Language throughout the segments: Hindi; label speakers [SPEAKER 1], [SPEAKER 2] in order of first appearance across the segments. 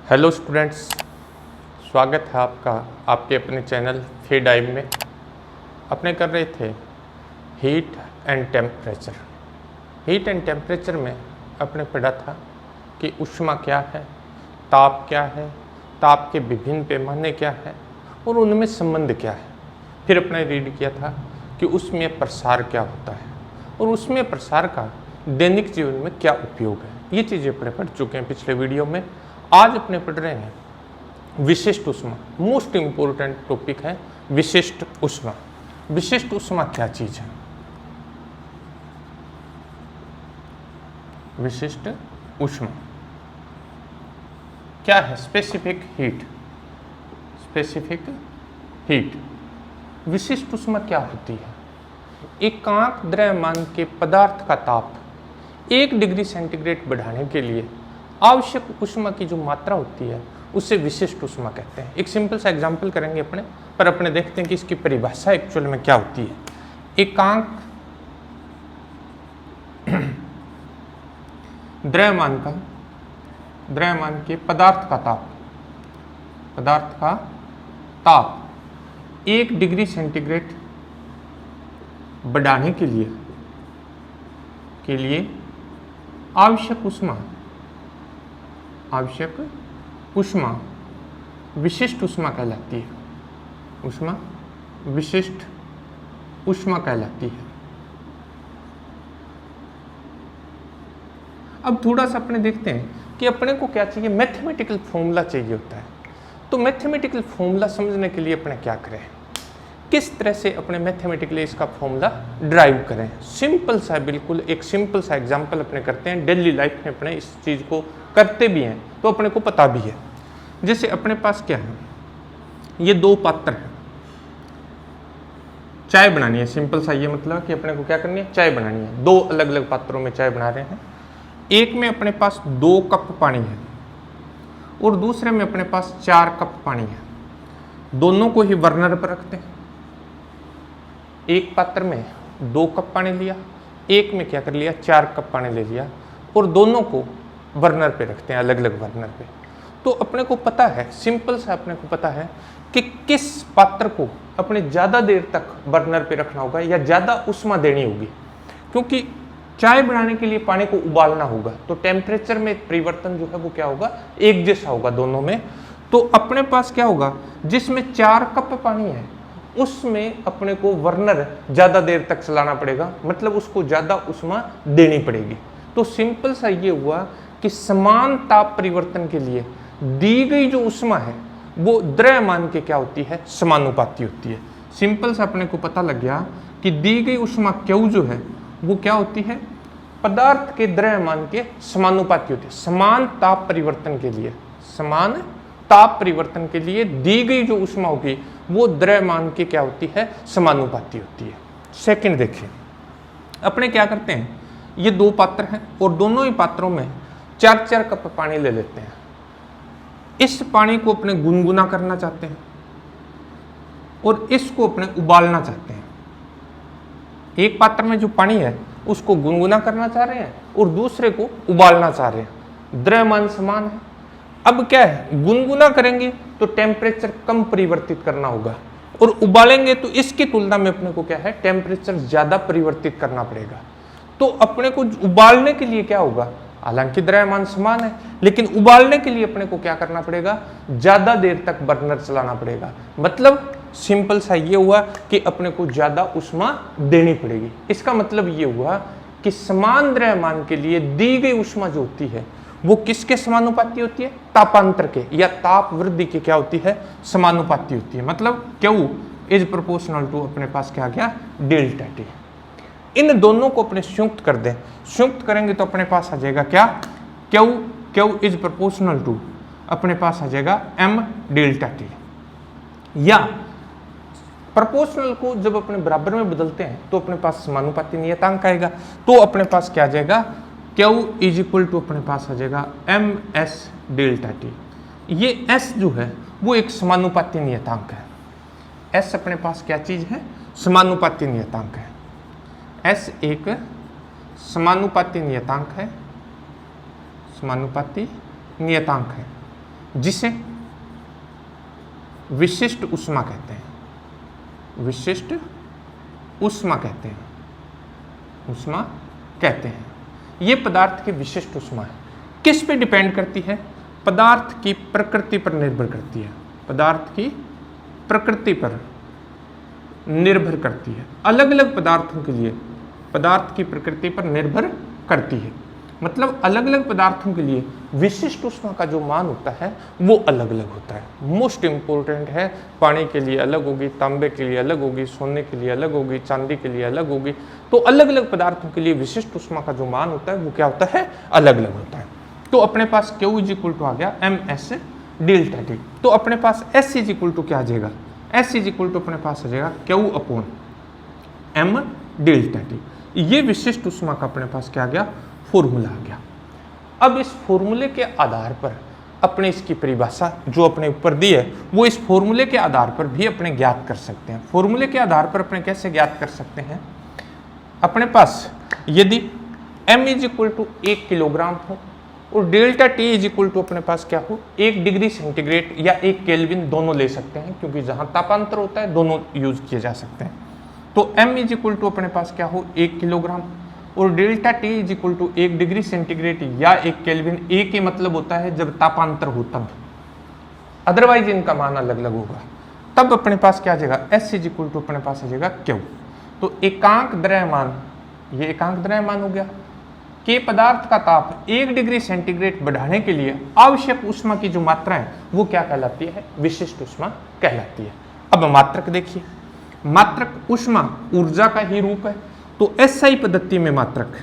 [SPEAKER 1] हेलो स्टूडेंट्स, स्वागत है आपका आपके अपने चैनल फी डाइव में। अपने कर रहे थे heat and temperature. Heat and temperature में अपने पढ़ा था कि ऊष्मा क्या है, ताप क्या है, ताप के विभिन्न पैमाने क्या है और उनमें संबंध क्या है। फिर अपने रीड किया था कि उसमें प्रसार क्या होता है और उसमें प्रसार का दैनिक जीवन में क्या उपयोग है। ये चीज़ें अपने पढ़ चुके हैं पिछले वीडियो में। आज अपने पढ़ रहे हैं विशिष्ट ऊष्मा। मोस्ट इंपोर्टेंट टॉपिक है विशिष्ट ऊष्मा। विशिष्ट ऊष्मा क्या चीज है? विशिष्ट ऊष्मा क्या है? Specific heat. Specific heat. विशिष्ट ऊष्मा क्या होती है? एकांक द्रव्यमान के पदार्थ का ताप 1 डिग्री सेंटीग्रेड बढ़ाने के लिए आवश्यक ऊष्मा की जो मात्रा होती है उसे विशिष्ट ऊष्मा कहते हैं। एक सिंपल सा एग्जांपल करेंगे अपने देखते हैं कि इसकी परिभाषा एक्चुअल में क्या होती है। एकांक द्रव्यमान के पदार्थ का ताप 1 डिग्री सेंटीग्रेड बढ़ाने के लिए आवश्यक ऊष्मा विशिष्ट ऊष्मा कहलाती है। विशिष्ट ऊष्मा कहलाती है। अब थोड़ा सा अपने देखते हैं कि अपने को क्या चाहिए। मैथमेटिकल फॉर्मूला चाहिए होता है। तो मैथमेटिकल फॉर्मूला समझने के लिए अपने क्या करें, किस तरह से अपने मैथमेटिकली इसका फॉर्मूला ड्राइव करें। सिंपल सा, बिल्कुल एक सिंपल सा एग्जांपल अपने करते हैं। डेली लाइफ में अपने इस चीज़ को करते भी हैं तो अपने को पता भी है। जैसे अपने पास क्या है, ये 2 पात्र हैं, चाय बनानी है। सिंपल सा ये मतलब कि अपने को क्या करनी है, चाय बनानी है। 2 अलग अलग पात्रों में चाय बना रहे हैं। एक में अपने पास 2 कप पानी है और दूसरे में अपने पास 4 कप पानी है। दोनों को ही बर्नर पर रखते हैं। एक पात्र में 2 कप पानी लिया, एक में क्या कर लिया, 4 कप पानी ले लिया और दोनों को बर्नर पे रखते हैं, अलग अलग बर्नर पे। तो अपने को पता है, सिंपल सा अपने को पता है कि किस पात्र को अपने ज़्यादा देर तक बर्नर पे रखना होगा या ज़्यादा ऊष्मा देनी होगी। क्योंकि चाय बनाने के लिए पानी को उबालना होगा तो टेम्परेचर में परिवर्तन जो है वो क्या होगा, एक जैसा होगा दोनों में। तो अपने पास क्या होगा, जिसमें 4 कप पानी है उसमें अपने को बर्नर ज़्यादा देर तक चलाना पड़ेगा, मतलब उसको ज़्यादा ऊष्मा देनी पड़ेगी। तो सिंपल सा ये हुआ कि समान ताप परिवर्तन के लिए दी गई जो ऊष्मा है वो द्रव्यमान के क्या होती है, समानुपाती होती है। सिंपल सा अपने को पता लग गया कि दी गई ऊष्मा Q जो है वो क्या होती है, पदार्थ के द्रव्यमान के समानुपाती होती है। समान ताप परिवर्तन के लिए दी गई जो ऊष्मा होगी वो द्रव्यमान की क्या होती है, समानुपाती होती है। सेकंड देखिए, अपने क्या करते हैं, ये 2 पात्र हैं और दोनों ही पात्रों में 4-4 कप पानी ले लेते हैं। इस पानी को अपने गुनगुना करना चाहते हैं और इसको अपने उबालना चाहते हैं। एक पात्र में जो पानी है उसको गुनगुना करना चाह रहे हैं और दूसरे को उबालना चाह रहे हैं। द्रव्यमान समान है। अब क्या है, गुनगुना करेंगे तो टेम्परेचर कम परिवर्तित करना होगा और उबालेंगे तो इसकी तुलना में अपने को क्या है, टेम्परेचर ज्यादा परिवर्तित करना पड़ेगा। तो अपने को उबालने के लिए क्या होगा, हालांकि द्रव्यमान समान है लेकिन उबालने के लिए अपने को क्या करना पड़ेगा, ज्यादा देर तक बर्नर चलाना पड़ेगा। मतलब सिंपल सा ये हुआ कि अपने को ज्यादा ऊष्मा देनी पड़ेगी। इसका मतलब ये हुआ कि समान द्रव्यमान के लिए दी गई ऊष्मा जो होती है वो किसके समानुपाती होती है, तापांतर के या ताप वृद्धि के क्या होती है, समानुपाती होती है। मतलब Q इज प्रोपोर्शनल टू अपने पास क्या आ गया, डेल्टा T। इन दोनों को अपने संयुक्त कर दें, संयुक्त करेंगे तो अपने पास आ जाएगा क्या, Q इज प्रोपोर्शनल टू अपने पास आ जाएगा M डेल्टा T। या प्रोपोर्शनल को जब अपने बराबर में बदलते हैं तो अपने पास समानुपाती नियतांक आएगा। तो अपने पास क्या आ जाएगा, Q इज इक्वल टू अपने पास आ जाएगा MS डेल्टा T। ये S जो है वो एक समानुपाती नियतांक है। S अपने पास क्या चीज है, समानुपाती नियतांक है। S एक समानुपाती नियतांक है, समानुपाती नियतांक है जिसे विशिष्ट ऊष्मा कहते हैं। विशिष्ट ऊष्मा कहते हैं, ऊष्मा कहते हैं। ये पदार्थ की विशिष्ट ऊष्मा है। किस पे डिपेंड करती है? पदार्थ की प्रकृति पर निर्भर करती है। पदार्थ की प्रकृति पर निर्भर करती है। अलग अलग पदार्थों के लिए पदार्थ की प्रकृति पर निर्भर करती है। मतलब अलग अलग पदार्थों के लिए विशिष्ट ऊष्मा का जो मान होता है वो अलग अलग होता है। मोस्ट इंपॉर्टेंट है, पानी के लिए अलग होगी, तांबे के लिए अलग होगी, सोने के लिए अलग होगी, चांदी के लिए अलग होगी। तो अलग अलग पदार्थों के लिए विशिष्ट ऊष्मा का जो मान होता है वो क्या होता है? अलग अलग होता है। तो अपने पास Q इज इक्वल टू आ गया MS डेल्टा T। तो अपने पास S इज इक्वल टू क्या आ जाएगा? S इज इक्वल टू अपने पास आ जाएगा Q upon M delta T। ये विशिष्ट ऊष्मा का अपने पास क्या आ गया? फॉर्मूला आ गया। अब इस फॉर्मूले के आधार पर अपने इसकी परिभाषा जो अपने ऊपर दी है वो इस फॉर्मूले के आधार पर भी अपने ज्ञात कर सकते हैं। फॉर्मूले के आधार पर अपने कैसे ज्ञात कर सकते हैं? अपने पास यदि M is equal to 1 kilogram हो और delta T is equal to अपने पास क्या हो? 1 डिग्री सेंटीग्रेड या 1 केल्विन दोनों ले सकते हैं, क्योंकि जहां तापांतर होता है दोनों यूज किए जा सकते हैं। तो M इज इक्वल टू अपने पास क्या हो? 1 किलोग्राम और delta T is equal to 1 degree centigrade या 1 केल्विन। एक ही मतलब होता है जब तापांतर हो तब, अदरवाइज इनका मान अलग अलग होगा। तब अपने पास क्या आ जाएगा? S इज इक्वल टू अपने पास आ जाएगा Q। तो एकांक द्रव्यमान, ये एकांक द्रव्यमान हो गया कि पदार्थ का ताप 1 डिग्री सेंटीग्रेड बढ़ाने के लिए आवश्यक ऊष्मा की जो मात्रा है वो क्या कहलाती है? विशिष्ट ऊष्मा कहलाती है। अब मात्रक देखिए, मात्रक ऊष्मा ऊर्जा का ही रूप है। तो SI पद्धति में मात्रक,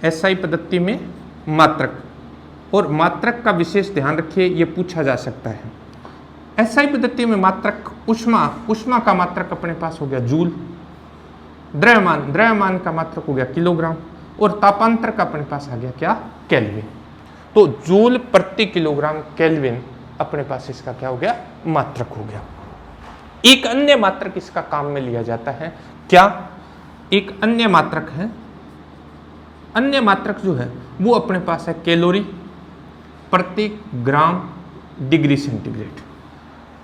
[SPEAKER 1] SI पद्धति में मात्रक, और मात्रक का विशेष ध्यान रखिए, ये पूछा जा सकता है। SI पद्धति में मात्रक ऊष्मा, ऊष्मा का मात्रक अपने पास हो गया जूल, द्रव्यमान, द्रव्यमान का मात्रक हो गया किलोग्राम, और तापांतर का अपने पास आ गया क्या? केल्विन। तो जूल प्रति किलोग्राम केल्विन अपने पास इसका क्या हो गया? मात्रक हो गया। एक अन्य मात्रक इसका काम में लिया जाता है, क्या? एक अन्य मात्रक है, अन्य मात्रक जो है वो अपने पास है कैलोरी प्रति ग्राम डिग्री सेंटीग्रेड।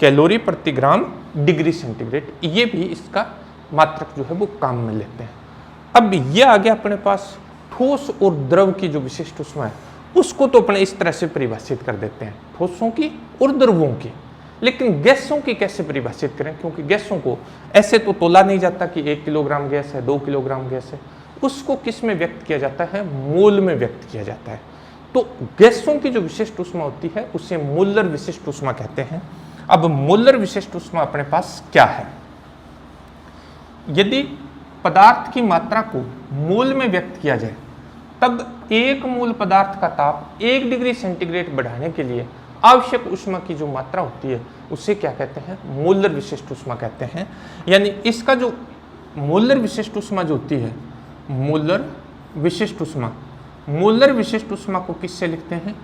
[SPEAKER 1] कैलोरी प्रति ग्राम डिग्री सेंटीग्रेड, ये भी इसका मात्रक जो है वो काम में लेते हैं। अब ये आ गया अपने पास ठोस और द्रव की जो विशिष्ट ऊष्मा है, उसको तो अपने इस तरह से परिभाषित कर देते हैं, ठोसों की और द्रवों की। लेकिन गैसों की कैसे परिभाषित करें? क्योंकि गैसों को ऐसे तो तोला नहीं जाता कि 1 किलोग्राम गैस है, 2 किलोग्राम गैस है। उसको किस में व्यक्त किया जाता है? मोल में व्यक्त किया जाता है। तो गैसों की जो विशिष्ट ऊष्मा होती है उसे मोलर विशिष्ट ऊष्मा कहते हैं। अब मोलर विशिष्ट ऊष्मा अपने पास क्या है? यदि पदार्थ की मात्रा को मोल में व्यक्त किया जाए तब एक मोल पदार्थ का ताप 1 डिग्री सेंटीग्रेड बढ़ाने के लिए आवश्यक ऊष्मा की जो मात्रा होती है उसे क्या कहते हैं? मोलर विशिष्ट ऊष्मा कहते हैं। यानी इसका जो मोलर विशिष्ट ऊष्मा जो होती है, मोलर विशिष्ट ऊष्मा, मोलर विशिष्ट ऊष्मा को किससे लिखते हैं?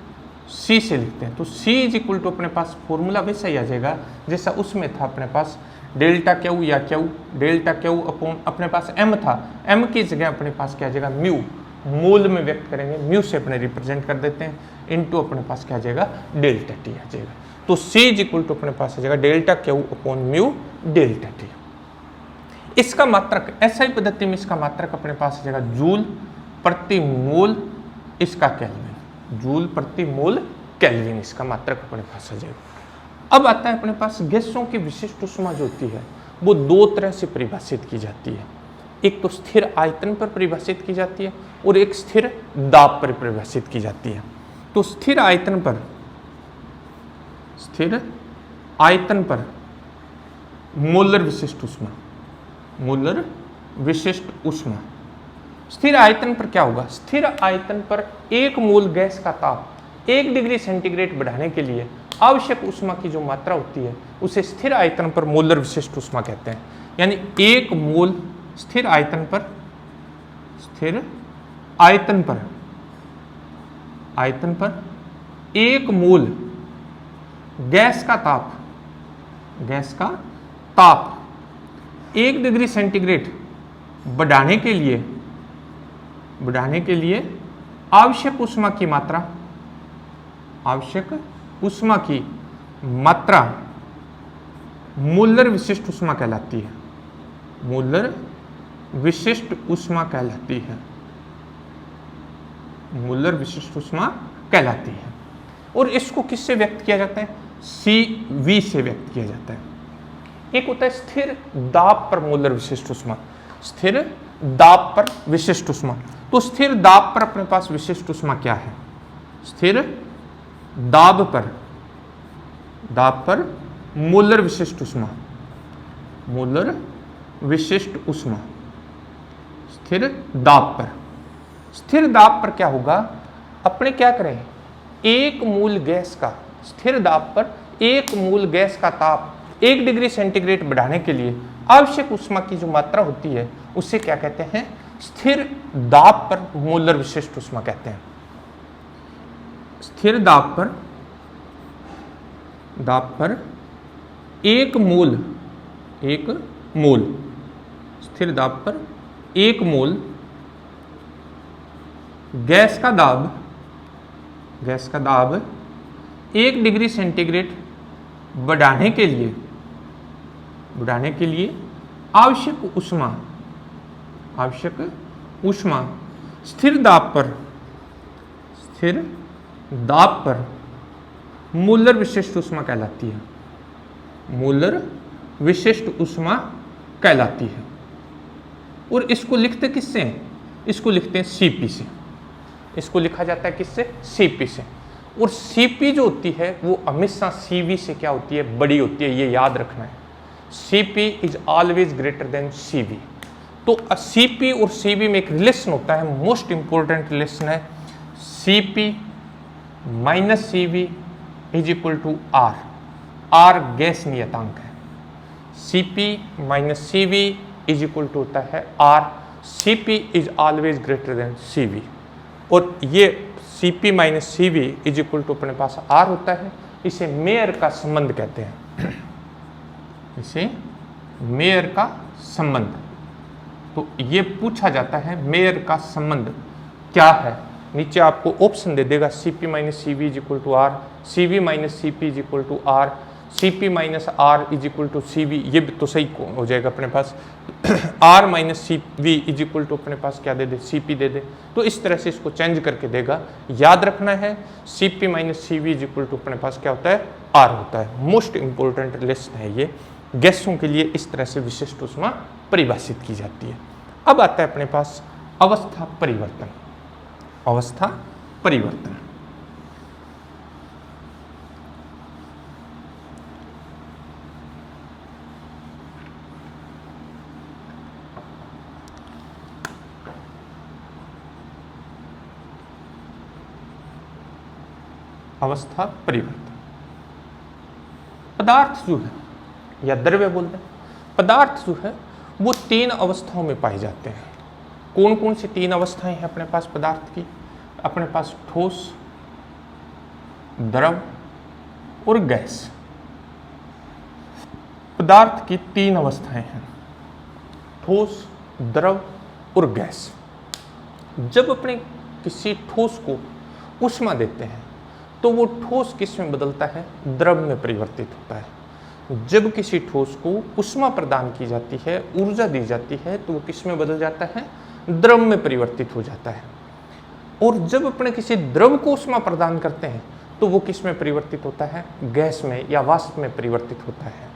[SPEAKER 1] C से लिखते हैं। तो C इज इक्वल टू अपने पास फॉर्मूला वैसा ही आ जाएगा जैसा उसमें था अपने पास डेल्टा Q या Q, डेल्टा Q अपॉन अपने पास M था, M की जगह अपने पास क्या आ जाएगा? म्यू, मोल में व्यक्त करेंगे, म्यू से अपने रिप्रेजेंट कर देते हैं, इनटू अपने पास क्या आ जाएगा? डेल्टा T आ जाएगा। तो C इज इक्वल टू अपने पास आ जाएगा delta Q upon mu delta T। इसका मात्रक SI पद्धति में इसका मात्रक अपने पास आ जाएगा जूल प्रति मोल, इसका केल्विन, जूल प्रति मोल केल्विन इसका मात्रक अपने पास आ जाएगा। अब आता है अपने पास गैसों की विशिष्ट ऊष्मा जो होती है वो दो तरह से परिभाषित की जाती है। एक तो स्थिर आयतन पर परिभाषित की जाती है और एक स्थिर दाब पर परिभाषित की जाती है। तो स्थिर आयतन पर, स्थिर आयतन पर मोलर विशिष्ट ऊष्मा, मोलर विशिष्ट ऊष्मा, स्थिर आयतन पर क्या होगा? स्थिर आयतन पर 1 मोल गैस का ताप 1 डिग्री सेंटीग्रेड बढ़ाने के लिए आवश्यक ऊष्मा की जो मात्रा होती है उसे स्थिर आयतन पर मोलर विशिष्ट ऊष्मा कहते हैं। यानी 1 मोल स्थिर आयतन पर, स्थिर आयतन पर, आयतन पर 1 मोल गैस का ताप, गैस का ताप 1 डिग्री सेंटीग्रेड बढ़ाने के लिए आवश्यक ऊष्मा की मात्रा, आवश्यक ऊष्मा की मात्रा मूलर विशिष्ट ऊष्मा कहलाती है। मूलर विशिष्ट ऊष्मा कहलाती है। मूलर विशिष्ट ऊष्मा कहलाती है। और इसको किससे व्यक्त किया जाता है? CV से व्यक्त किया जाता है। एक होता है स्थिर दाब पर मूलर विशिष्ट ऊष्मा। स्थिर दाब पर विशिष्ट ऊष्मा। तो स्थिर दाब पर अपने पास विशिष्ट ऊष्मा क्या है? स्थिर दाब पर मूलर विशिष्ट ऊष्मा। मूलर विशिष्ट ऊष्मा स्थिर दाब पर क्या होगा? अपने क्या करें, एक मूल गैस का स्थिर दाब पर एक मूल गैस का ताप 1 डिग्री सेंटीग्रेड बढ़ाने के लिए आवश्यक ऊष्मा की जो मात्रा होती है उसे क्या कहते हैं? स्थिर दाब पर मूलर विशिष्ट ऊष्मा कहते हैं। स्थिर दाब पर एक मोल स्थिर दाब पर एक मोल गैस का दाब 1 डिग्री सेंटीग्रेड बढ़ाने के लिए आवश्यक ऊष्मा स्थिर दाब पर मूलर विशिष्ट ऊष्मा कहलाती है। मूलर विशिष्ट ऊष्मा कहलाती है। और इसको लिखते किससे हैं? इसको लिखते हैं CP से। इसको लिखा जाता है किससे? CP से। और CP जो होती है वो हमेशा CV से क्या होती है? बड़ी होती है। ये याद रखना है। CP इज ऑलवेज ग्रेटर देन CV। तो CP और CV में एक रिलेशन होता है, मोस्ट इंपॉर्टेंट रिलेशन है। CP minus CV is equal to R। R gas नियतांक है। CP minus CV is equal to होता है R। CP इज ऑलवेज ग्रेटर देन CV। और ये CP minus CV is equal to अपने पास R होता है। इसे मेयर का संबंध कहते हैं। इसे मेयर का संबंध। तो ये पूछा जाता है मेयर का संबंध क्या है? नीचे आपको ऑप्शन दे देगा CP minus CV is equal to R, CV minus CP is equal to R, CP minus R is equal to CV। ये भी तो सही हो जाएगा अपने पास। R minus CV is equal to अपने पास क्या दे दे? CP दे दे। तो इस तरह से इसको चेंज करके देगा। याद रखना है CP minus CV is equal to अपने पास क्या होता है? R होता है। मोस्ट इंपॉर्टेंट रिलेशन है ये। गैसों के लिए इस तरह से विशिष्ट ऊष्मा परिभाषित की जाती है। अब आता है अपने पास अवस्था परिवर्तन। अवस्था परिवर्तन अवस्था परिवर्तन पदार्थ जो है या द्रव्य बोलते हैं, पदार्थ जो है वो 3 अवस्थाओं में पाए जाते हैं। कौन कौन सी 3 अवस्थाएं हैं अपने पास पदार्थ की? अपने पास ठोस, द्रव और गैस। पदार्थ की 3 अवस्थाएं हैं, ठोस, द्रव और गैस। जब अपने किसी ठोस को ऊष्मा देते हैं तो वो ठोस किस में बदलता है? द्रव में परिवर्तित होता है। जब किसी ठोस को ऊष्मा प्रदान की जाती है, ऊर्जा दी जाती है, तो वो किस में बदल जाता है? द्रव में परिवर्तित हो जाता है। और जब अपने किसी द्रव को ऊष्मा प्रदान करते हैं तो वो किस में परिवर्तित होता है? गैस में या वाष्प में परिवर्तित होता है।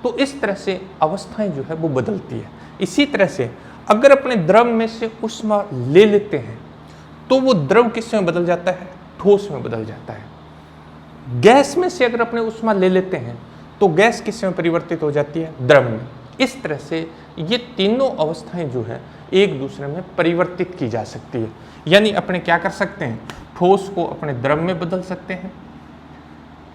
[SPEAKER 1] तो इस तरह से अवस्थाएं जो है वो बदलती है। इसी तरह से अगर अपने द्रव में से ऊष्मा ले लेते हैं तो वो द्रव किस में बदल जाता है? ठोस में बदल जाता है। गैस में से अगर अपने ऊष्मा ले लेते हैं तो गैस किस में परिवर्तित हो जाती है? द्रव में। इस तरह से ये तीनों अवस्थाएं जो है एक दूसरे में परिवर्तित की जा सकती है। यानी अपने क्या कर सकते हैं? ठोस को अपने द्रव में बदल सकते हैं,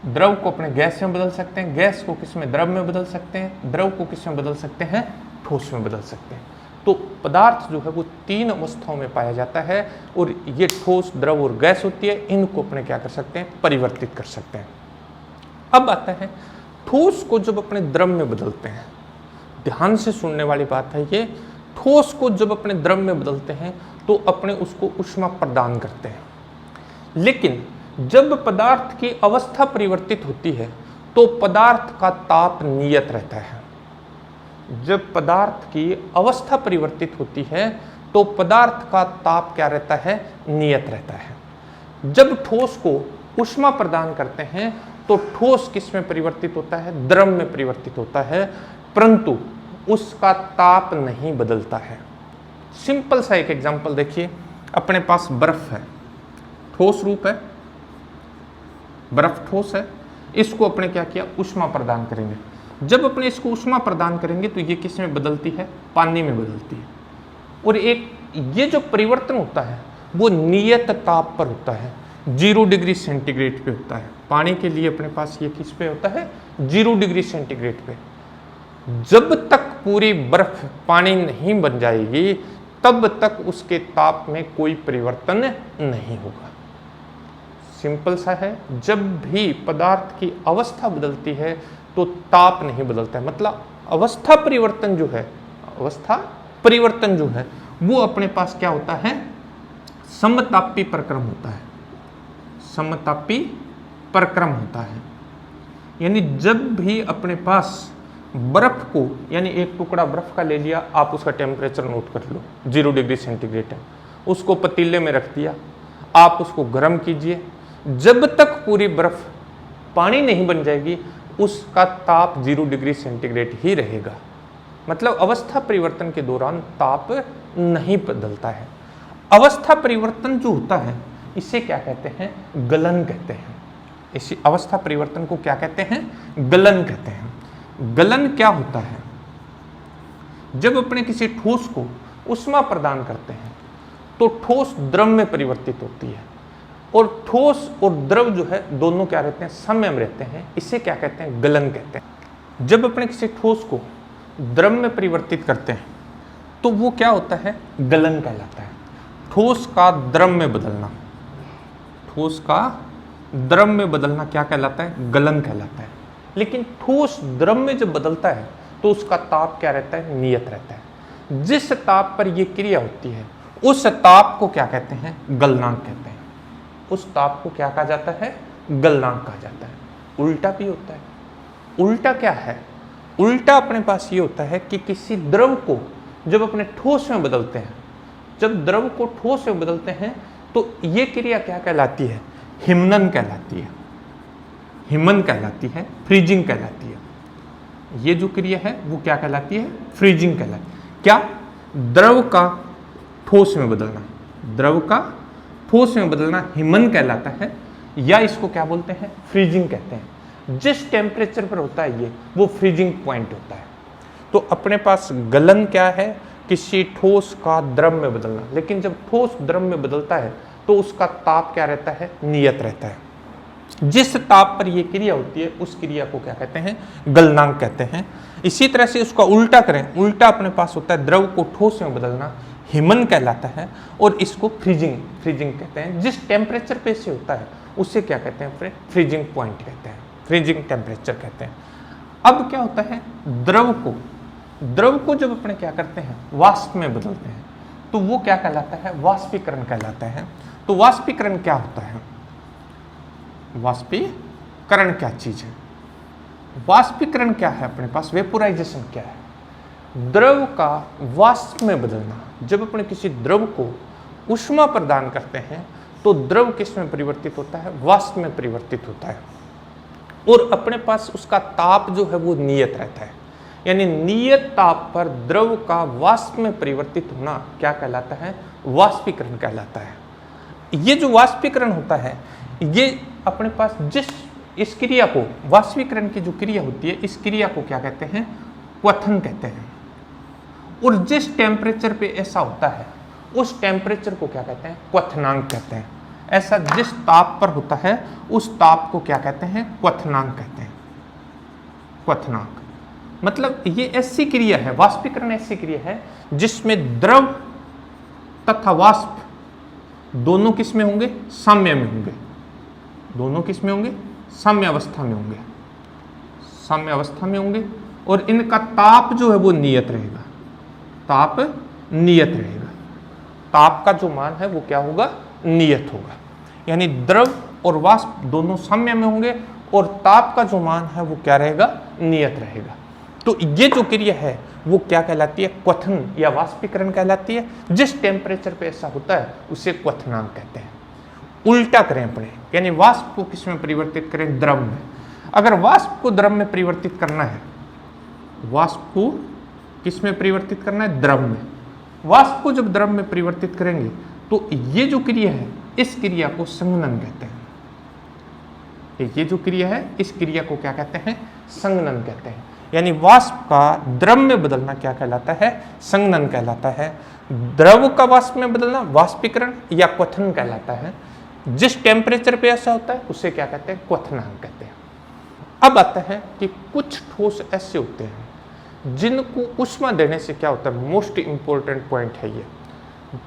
[SPEAKER 1] द्रव को अपने गैस में बदल सकते हैं, गैस को किस में? द्रव में बदल सकते हैं, द्रव को किस में बदल सकते हैं? ठोस में बदल सकते हैं। तो पदार्थ जो है वो 3 अवस्थाओं में पाया जाता है और ये ठोस, द्रव और गैस होती है। इनको अपने क्या कर सकते हैं? परिवर्तित कर सकते हैं। अब आता है ठोस को जब अपने द्रव में बदलते हैं, ध्यान से सुनने वाली बात है ये, ठोस को जब अपने द्रव में बदलते हैं तो अपने उसको ऊष्मा प्रदान करते हैं। लेकिन जब पदार्थ की अवस्था परिवर्तित होती है तो पदार्थ का ताप नियत रहता है। जब पदार्थ की अवस्था परिवर्तित होती है तो पदार्थ का ताप क्या रहता है, नियत रहता है। जब ठोस को ऊष्मा प्रदान करते हैं तो ठोस किस में परिवर्तित होता है, द्रव में परिवर्तित होता है, परंतु उसका ताप नहीं बदलता है। सिंपल सा एक एग्जांपल देखिए, अपने पास बर्फ है, ठोस रूप है, बर्फ ठोस है, इसको अपने क्या किया, ऊष्मा प्रदान करेंगे। जब अपने इसको ऊष्मा प्रदान करेंगे तो ये किस में बदलती है, पानी में बदलती है। और एक ये जो परिवर्तन होता है वो नियत ताप पर होता है, 0 डिग्री सेंटीग्रेड पे होता है। पानी के लिए अपने पास ये किस पे होता है, 0 डिग्री सेंटीग्रेड पे। जब तक पूरी बर्फ पानी नहीं बन जाएगी तब तक उसके ताप में कोई परिवर्तन नहीं होगा। सिंपल सा है, जब भी पदार्थ की अवस्था बदलती है तो ताप नहीं बदलता है। मतलब अवस्था परिवर्तन जो है, अवस्था परिवर्तन जो है वो अपने पास क्या होता है, समतापी प्रक्रम होता है, समतापी प्रक्रम होता है। यानी जब भी अपने पास बर्फ को, यानी एक टुकड़ा बर्फ का ले लिया, आप उसका टेम्परेचर नोट कर लो, 0 डिग्री सेंटीग्रेड है, उसको पतीले में रख दिया, आप उसको गर्म कीजिए, जब तक पूरी बर्फ पानी नहीं बन जाएगी उसका ताप 0 डिग्री सेंटीग्रेड ही रहेगा। मतलब अवस्था परिवर्तन के दौरान ताप नहीं बदलता है। अवस्था परिवर्तन जो होता है इसे क्या कहते हैं, गलन कहते हैं। इसी अवस्था परिवर्तन को क्या कहते हैं, गलन कहते हैं। गलन क्या होता है, जब अपने किसी ठोस को ऊष्मा प्रदान करते हैं तो ठोस द्रव में परिवर्तित होती है, और ठोस और द्रव जो है दोनों क्या रहते हैं, समय में रहते हैं। इसे क्या कहते हैं, गलन कहते हैं। जब अपने किसी ठोस को द्रव में परिवर्तित करते हैं तो वो क्या होता है, गलन कहलाता है। ठोस का द्रव में बदलना, ठोस का द्रव में बदलना क्या कहलाता है, गलन कहलाता है। लेकिन ठोस द्रव में जब बदलता है तो उसका ताप क्या रहता है, नियत रहता है। जिस ताप पर यह क्रिया होती है उस ताप को क्या कहते हैं, गलनांक कहते हैं। उस ताप को क्या कहा जाता है, गलनांक कहा जाता है। उल्टा भी होता है। उल्टा क्या है, उल्टा अपने पास ये होता है कि किसी द्रव को जब अपने ठोस में बदलते हैं, जब द्रव को ठोस में बदलते हैं तो ये क्रिया क्या कहलाती है, हिमनन कहलाती है। हिमन कहलाती है, फ्रीजिंग कहलाती है। ये जो क्रिया है वो क्या कहलाती है, फ्रीजिंग कहलाती है। क्या, द्रव का ठोस में बदलना, द्रव का ठोस में बदलना हिमन कहलाता है, या इसको क्या बोलते हैं, फ्रीजिंग कहते हैं। जिस टेम्परेचर पर होता है ये, वो फ्रीजिंग पॉइंट होता है। तो अपने पास गलन क्या है, किसी ठोस का द्रव में बदलना। लेकिन जब ठोस द्रव में बदलता है तो उसका ताप क्या रहता है, नियत रहता है। जिस ताप पर यह क्रिया होती है उस क्रिया को क्या कहते हैं, गलनांक कहते हैं। इसी तरह से उसका उल्टा करें, उल्टा अपने पास होता है द्रव को ठोस में बदलना, हिमन कहलाता है, और इसको फ्रीजिंग, फ्रीजिंग कहते हैं। जिस टेम्परेचर पे से होता है उसे क्या कहते हैं, फ्रीजिंग पॉइंट कहते हैं, फ्रीजिंग टेम्परेचर कहते हैं। अब क्या होता है, द्रव को जब अपने क्या करते हैं, वाष्प में बदलते हैं तो वो क्या कहलाता है, वाष्पीकरण कहलाता है। तो वाष्पीकरण क्या होता है, वाष्पीकरण क्या चीज है, वाष्पीकरण क्या है, अपने पास वेपोराइजेशन क्या है, द्रव का वाष्प में बदलना। जब अपने किसी द्रव को ऊष्मा प्रदान करते हैं तो द्रव किस में परिवर्तित होता है, वाष्प में परिवर्तित होता है, और अपने पास उसका ताप जो है वो नियत रहता है। यानी नियत ताप पर द्रव का वाष्प में परिवर्तित होना क्या कहलाता है, वाष्पीकरण कहलाता है। ये जो वाष्पीकरण होता है, ये अपने पास जिस इस क्रिया को, वाष्पीकरण की जो क्रिया होती है, इस क्रिया को क्या कहते हैं, क्वथन कहते हैं। और जिस टेम्परेचर पे ऐसा होता है उस टेम्परेचर को क्या कहते हैं, क्वथनांक कहते हैं। ऐसा जिस ताप पर होता है उस ताप को क्या कहते हैं, क्वथनांक कहते हैं, क्वथनांक। मतलब ये ऐसी क्रिया है, वाष्पीकरण ऐसी क्रिया है जिसमें द्रव तथा वाष्प दोनों किस में होंगे, साम्य में होंगे। दोनों किस में होंगे, साम्य अवस्था में होंगे, साम्य अवस्था में होंगे, और इनका ताप जो है वो नियत रहेगा, ताप नियत रहेगा। ताप का जो मान है वो क्या होगा, नियत होगा। यानी द्रव और वाष्प दोनों साम्य में होंगे और ताप का जो मान है वो क्या रहेगा, नियत रहेगा। तो ये जो क्रिया है वो क्या कहलाती है, क्वथन या वाष्पीकरण कहलाती है। जिस टेम्परेचर पे ऐसा होता है उसे क्वथनांक कहते हैं। उल्टा करें अपने, यानी वाष्प को किस में परिवर्तित करें, द्रव में। अगर वाष्प को द्रव में परिवर्तित करना है, वाष्प को किस में परिवर्तित करना है, द्रव में। वाष्प को जब द्रव में परिवर्तित करेंगे तो ये जो क्रिया है इस क्रिया को संघनन कहते हैं। ये जो क्रिया है इस क्रिया को क्या कहते हैं, संघनन कहते हैं। यानी वाष्प का द्रव में बदलना क्या कहलाता है, संघनन कहलाता है। द्रव का वाष्प में बदलना वाष्पीकरण या क्वथन कहलाता है। जिस टेम्परेचर पे ऐसा होता है उसे क्या कहते हैं, क्वथनांक कहते हैं। अब आता है कि कुछ ठोस ऐसे होते हैं जिनको ऊष्मा देने से क्या होता है, मोस्ट इंपॉर्टेंट पॉइंट है ये।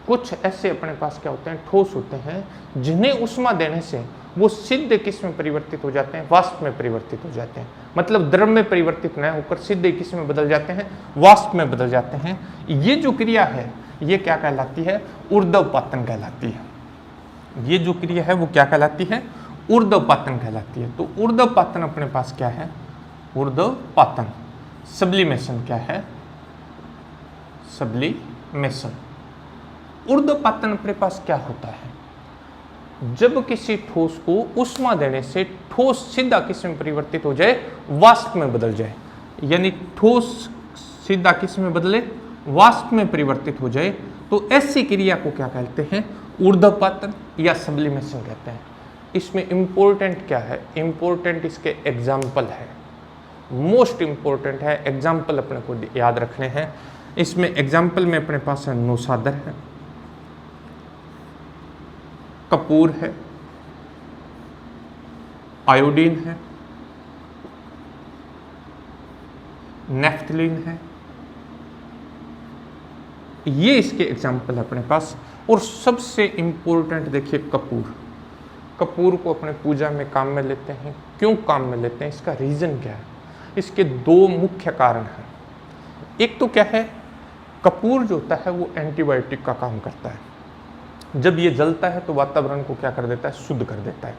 [SPEAKER 1] कुछ ऐसे अपने पास क्या होते हैं, ठोस होते हैं जिन्हें ऊष्मा देने से वो सीधे किस में परिवर्तित हो जाते हैं, वाष्प में परिवर्तित हो जाते हैं। मतलब द्रव में परिवर्तित न होकर सीधे किस में बदल जाते हैं, वाष्प में बदल जाते हैं। ये जो क्रिया है ये क्या कहलाती है, ऊर्ध्वपातन कहलाती है। ये जो क्रिया है वो क्या कहलाती है, ऊर्ध्वपातन कहलाती है। तो ऊर्ध्वपातन अपने पास क्या है, ऊर्ध्वपातन। सब्लिमेशन क्या है, सब्लिमेशन। ऊर्ध्वपातन अपने पास क्या होता है, जब किसी ठोस को ऊष्मा देने से ठोस सीधा किस में परिवर्तित हो जाए, वाष्प में बदल जाए। यानी ठोस सीधा किस में बदले, वाष्प में परिवर्तित हो जाए, तो ऐसी क्रिया को क्या कहते हैं, ऊर्ध्वपातन या सब्लिमेशन कहते हैं। इसमें इंपॉर्टेंट क्या है, इंपॉर्टेंट इसके एग्जाम्पल है, मोस्ट इंपॉर्टेंट है। एग्जाम्पल अपने को याद रखने हैं। इसमें एग्जाम्पल में अपने पास है नौसादर है, कपूर है, आयोडीन है, नेफ्थलीन है। ये इसके एग्जाम्पल है अपने पास। और सबसे इंपॉर्टेंट देखिए कपूर। कपूर को अपने पूजा में काम में लेते हैं। क्यों काम में लेते हैं, इसका रीजन क्या है, इसके दो मुख्य कारण हैं। एक तो क्या है, कपूर जो होता है वो एंटीबायोटिक का काम करता है। जब ये जलता है तो वातावरण को क्या कर देता है, शुद्ध कर देता है।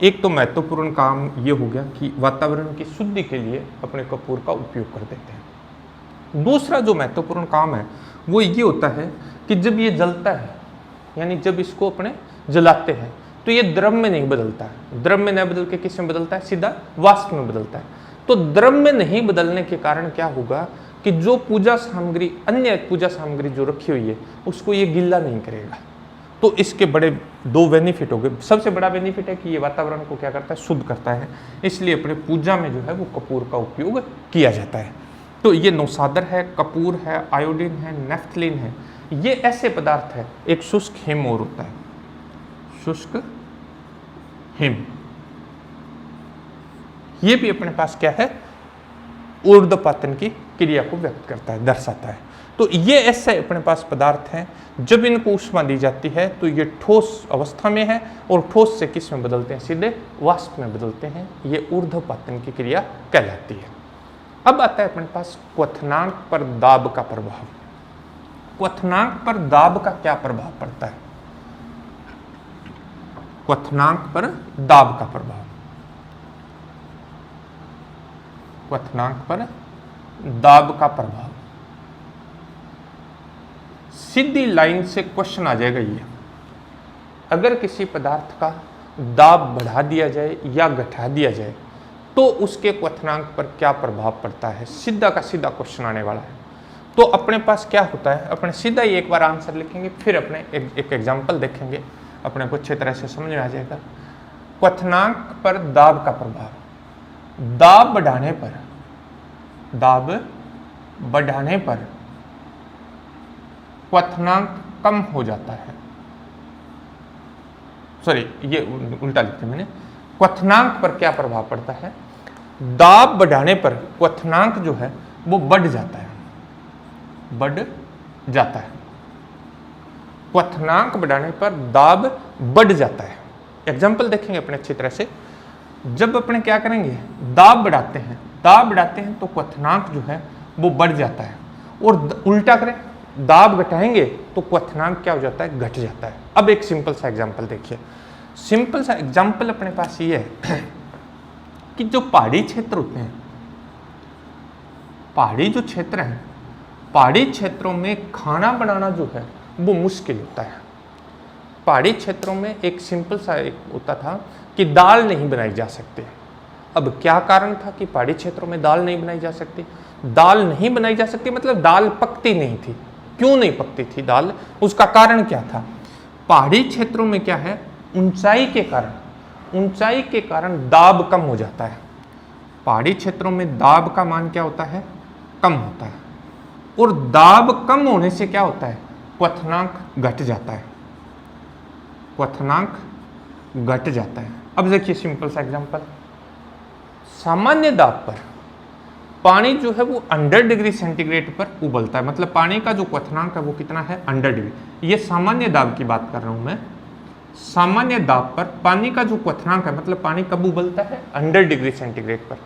[SPEAKER 1] एक तो महत्वपूर्ण काम ये हो गया कि वातावरण की शुद्धि के लिए अपने कपूर का उपयोग कर देते हैं। दूसरा जो महत्वपूर्ण काम है वो ये होता है कि जब ये जलता है, यानी जब इसको अपने जलाते हैं, तो ये द्रव में नहीं बदलता है। द्रव में न बदल के किस में बदलता है, सीधा वाष्प में बदलता है। तो द्रव में नहीं बदलने के कारण क्या होगा कि जो पूजा सामग्री, अन्य पूजा सामग्री जो रखी हुई है, उसको ये गिल्ला नहीं करेगा। तो इसके बड़े दो बेनिफिट हो गए। सबसे बड़ा बेनिफिट है कि ये वातावरण को क्या करता है, शुद्ध करता है। इसलिए अपने पूजा में जो है वो कपूर का उपयोग किया जाता है। तो ये नौसादर है, कपूर है, आयोडीन है, नेफ्थलीन है। ये ऐसे पदार्थ है। एक शुष्क हिम और होता है, शुष्क हिम। ये भी अपने पास क्या है, ऊर्ध्वपातन की क्रिया को व्यक्त करता है, दर्शाता है। तो ये ऐसे अपने पास पदार्थ हैं, जब इनको ऊष्मा दी जाती है तो ये ठोस अवस्था में है और ठोस से किस में बदलते हैं, सीधे वाष्प में बदलते हैं। ये ऊर्ध्वपातन की क्रिया कहलाती है। अब आता है अपने पास क्वथनांक पर दाब का प्रभाव। क्वथनांक पर दाब का क्या प्रभाव पड़ता है, क्वथनांक पर दाब का प्रभाव। क्वथनांक पर दाब का प्रभाव, सीधी लाइन से क्वेश्चन आ जाएगा ये। अगर किसी पदार्थ का दाब बढ़ा दिया जाए या घटा दिया जाए तो उसके क्वथनांक पर क्या प्रभाव पड़ता है, सीधा का सीधा क्वेश्चन आने वाला है। तो अपने पास क्या होता है, अपने सीधा ही एक बार आंसर लिखेंगे, फिर अपने एक एग्जाम्पल देखेंगे, अपने को अच्छे तरह से समझ में आ जाएगा। क्वथनांक पर दाब का प्रभाव, दाब बढ़ाने पर, दाब बढ़ाने पर क्वथनांक कम हो जाता है। सॉरी, ये उल्टा लिखते मैंने। क्वथनांक पर क्या प्रभाव पड़ता है, दाब बढ़ाने पर क्वथनांक जो है वो बढ़ जाता है, बढ़ जाता है। क्वथनांक बढ़ाने पर दाब बढ़ जाता है। एग्जाम्पल देखेंगे अपने अच्छी तरह से। जब अपने क्या करेंगे, दाब बढ़ाते हैं, दाब बढ़ाते हैं तो क्वथनांक जो है वो बढ़ जाता है। और उल्टा करें, दाब घटाएंगे तो क्वथनांक क्या हो जाता है, घट जाता है। अब एक सिंपल सा एग्जांपल देखिए। सिंपल सा एग्जाम्पल अपने पास ये है कि जो पहाड़ी क्षेत्र होते हैं, पहाड़ी जो क्षेत्र है, पहाड़ी क्षेत्रों में खाना बनाना जो है वो मुश्किल होता है। पहाड़ी क्षेत्रों में एक सिंपल सा एक होता था कि दाल नहीं बनाई जा सकती। अब क्या कारण था कि पहाड़ी क्षेत्रों में दाल नहीं बनाई जा सकती? दाल नहीं बनाई जा सकती मतलब दाल पकती नहीं थी। क्यों नहीं पकती थी दाल? उसका कारण क्या था? पहाड़ी क्षेत्रों में क्या है, ऊंचाई के कारण दाब कम हो जाता है। पहाड़ी क्षेत्रों में दाब का मान क्या होता है? कम होता है। और दाब कम होने से क्या होता है? क्वथनांक घट जाता है, क्वथनांक घट जाता है। अब देखिए सिंपल सा एग्जांपल, सामान्य दाब पर पानी जो है वो 100 डिग्री सेंटीग्रेड पर उबलता है, मतलब पानी का जो क्वथनांक है वो कितना है? 100 डिग्री। ये सामान्य दाब की बात कर रहा हूं मैं। सामान्य दाब पर पानी का जो क्वथनांक है, मतलब पानी कब उबलता है? 100 डिग्री सेंटीग्रेड पर।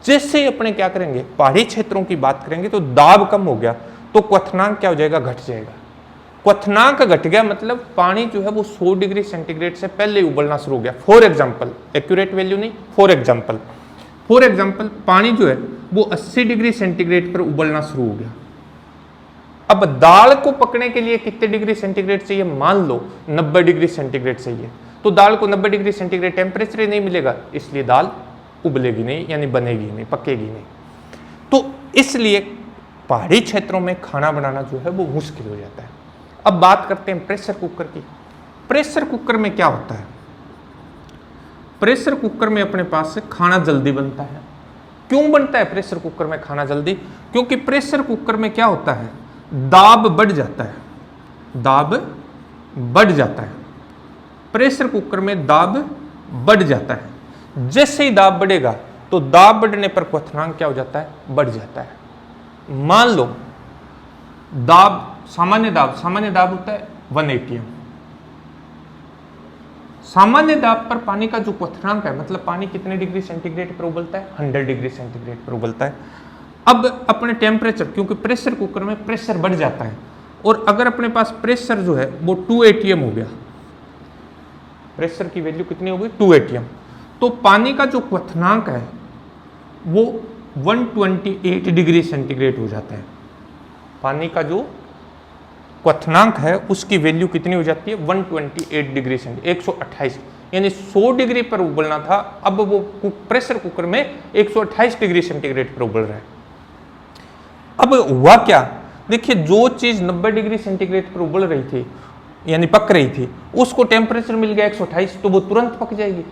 [SPEAKER 1] जैसे अपने क्या करेंगे, पहाड़ी क्षेत्रों की बात करेंगे तो दाब कम हो गया तो क्वथनांक क्या हो जाएगा? घट जाएगा। क्वथनांक घट गया मतलब पानी जो है वो 100 डिग्री सेंटीग्रेड से पहले उबलना शुरू हो गया। फॉर एग्जांपल, एक्यूरेट वैल्यू नहीं, फॉर एग्जांपल पानी जो है वो 80 डिग्री सेंटीग्रेड पर उबलना शुरू हो गया। अब दाल को पकने के लिए कितने डिग्री सेंटीग्रेड चाहिए? मान लो 90 डिग्री सेंटीग्रेड चाहिए। तो दाल को 90 डिग्री सेंटीग्रेड टेम्परेचर ही नहीं मिलेगा, इसलिए दाल उबलेगी नहीं, यानी बनेगी नहीं, पकेगी नहीं। तो इसलिए पहाड़ी क्षेत्रों में खाना बनाना जो है वो मुश्किल हो जाता है। अब बात करते हैं प्रेशर कुकर की। प्रेशर कुकर में क्या होता है? प्रेशर कुकर में अपने पास से खाना जल्दी बनता है। क्यों बनता है प्रेशर कुकर में खाना जल्दी? क्योंकि प्रेशर कुकर में क्या होता है? दाब बढ़ जाता है, दाब बढ़ जाता है। प्रेशर कुकर में दाब बढ़ जाता है। जैसे ही दाब बढ़ेगा तो दाब बढ़ने पर क्वथनांक क्या हो जाता है? बढ़ जाता है। मान लो दाब, सामान्य दाब होता है 1 atm। सामान्य दाब पर पानी का जो क्वथनांक है, मतलब पानी कितने डिग्री सेंटीग्रेड पर उबलता है? 100 डिग्री सेंटीग्रेड पर उबलता है। अब अपने टेम्परेचर, क्योंकि प्रेशर कुकर में प्रेशर बढ़ जाता है, और अगर अपने पास प्रेशर जो है वो 2 atm हो गया, प्रेशर की वैल्यू कितनी हो गई? 2 atm, तो पानी का जो क्वथनांक है वो 128 डिग्री सेंटीग्रेड हो जाता है। पानी का जो क्वथनांक है उसकी वैल्यू कितनी हो जाती है? 128 डिग्री सेंटीग्रेड, 128, यानी 100 डिग्री पर उबलना था, अब वो प्रेशर कुकर में 128 डिग्री सेंटीग्रेड पर उबल रहा है। अब हुआ क्या? देखिए, जो चीज 90 डिग्री सेंटीग्रेड पर उबल रही थी, यानी पक रही थी, उसको टेम्परेचर मिल गया 128, तो वो तुरंत पक जाएगी।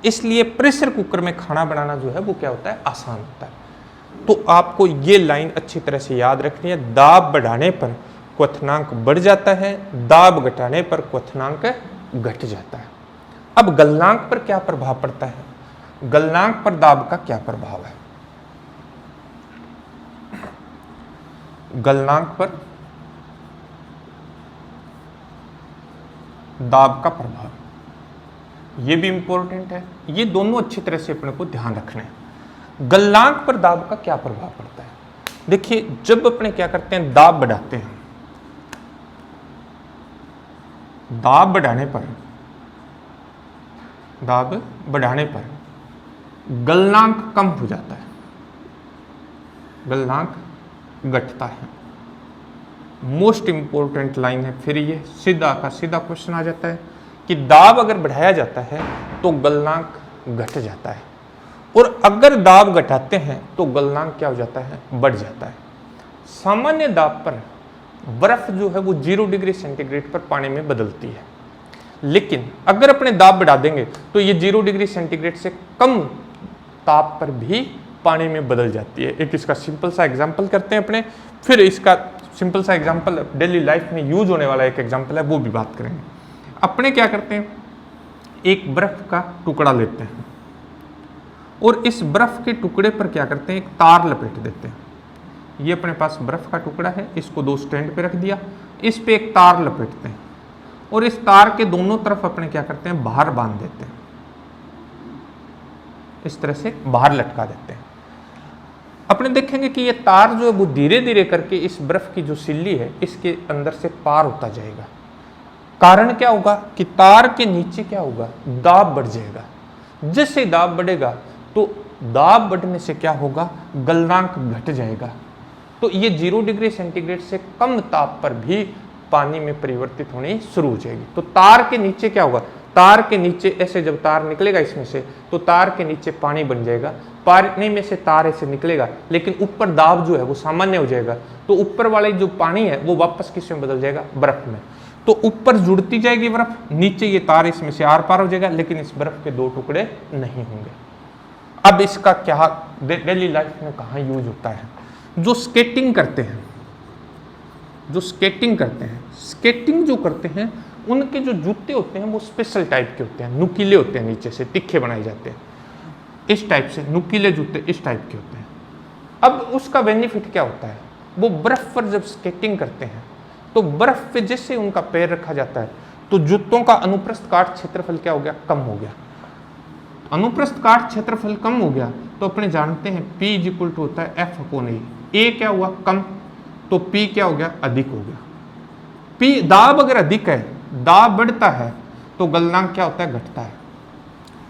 [SPEAKER 1] इसलिए प्रेशर कुकर में खाना बनाना जो है वो क्या होता है? आसान होता है। तो आपको ये लाइन अच्छी तरह से याद रखनी है। दाब बढ़ाने पर क्वथनांक बढ़ जाता है, दाब घटाने पर क्वथनांक घट जाता है। अब गलनांक पर क्या प्रभाव पड़ता है? गलनांक पर दाब का क्या प्रभाव है? गलनांक पर दाब का प्रभाव, ये भी इंपॉर्टेंट है। ये दोनों अच्छी तरह से अपने को ध्यान रखना है। गलनांक पर दाब का क्या प्रभाव पड़ता है? देखिए, जब अपने क्या करते हैं, दाब बढ़ाते हैं, दाब बढ़ाने पर गलनांक कम हो जाता है, गलनांक घटता है। मोस्ट इंपॉर्टेंट लाइन है। फिर ये सीधा का सीधा क्वेश्चन आ जाता है कि दाब अगर बढ़ाया जाता है तो गलनांक घट जाता है, और अगर दाब घटाते हैं तो गलनांक क्या हो जाता है? बढ़ जाता है। सामान्य दाब पर बर्फ जो है वो 0 डिग्री सेंटीग्रेड पर पानी में बदलती है, लेकिन अगर अपने दाब बढ़ा देंगे तो ये 0 डिग्री सेंटीग्रेड से कम ताप पर भी पानी में बदल जाती है। एक इसका सिंपल सा एग्जांपल करते हैं अपने, फिर इसका सिंपल सा एग्जांपल डेली लाइफ में यूज होने वाला एक एग्जांपल है, वो भी बात करेंगे। अपने क्या करते हैं, एक बर्फ का टुकड़ा लेते हैं और इस बर्फ के टुकड़े पर क्या करते हैं, एक तार लपेट देते हैं। ये अपने पास बर्फ का टुकड़ा है, इसको 2 स्टैंड पे रख दिया, इस पे एक तार लपेटते हैं और इस तार के दोनों तरफ अपने क्या करते हैं, बाहर बांध देते हैं, इस तरह से बाहर लटका देते हैं। अपने देखेंगे कि ये तार जो है वो धीरे धीरे करके इस बर्फ की जो सिल्ली है इसके अंदर से पार होता जाएगा। कारण क्या होगा कि तार के नीचे क्या होगा, दाब बढ़ जाएगा। जैसे दाब बढ़ेगा तो दाब बढ़ने से क्या होगा, गलनांक घट जाएगा। तो ये 0 डिग्री सेंटीग्रेड से कम ताप पर भी पानी में परिवर्तित होनी शुरू हो जाएगी। तो तार के नीचे क्या होगा, तार के नीचे ऐसे जब तार निकलेगा इसमें से तो तार के नीचे पानी बन जाएगा, पानी में से तार ऐसे निकलेगा, लेकिन ऊपर दाब जो है वो सामान्य हो जाएगा। तो ऊपर वाले जो पानी है वो वापस किस में बदल जाएगा, बर्फ में। तो ऊपर जुड़ती जाएगी बर्फ, नीचे ये तार इसमें से आर पार हो जाएगा, लेकिन इस बर्फ के 2 टुकड़े नहीं होंगे। अब इसका क्या डेली लाइफ में कहाँ यूज होता है, जो स्केटिंग करते हैं, स्केटिंग जो करते हैं उनके जो जूते होते हैं वो स्पेशल टाइप के होते हैं, नुकीले होते हैं, नीचे से तिखे बनाए जाते हैं, इस टाइप से नुकीले जूते इस टाइप के होते हैं। अब उसका बेनिफिट क्या होता है, वो बर्फ पर जब स्केटिंग करते हैं तो बर्फ पे जैसे उनका पैर रखा जाता है तो जूतों का अनुप्रस्थ काट क्षेत्रफल क्या हो गया, कम हो गया। अनुप्रस्थ काट क्षेत्रफल कम हो गया तो अपने जानते हैं P इक्वल टू होता है F/A। ए क्या हुआ, कम, तो P क्या हो गया, अधिक हो गया। P दाब अगर अधिक है, दाब बढ़ता है तो गलनांक क्या होता है, घटता है।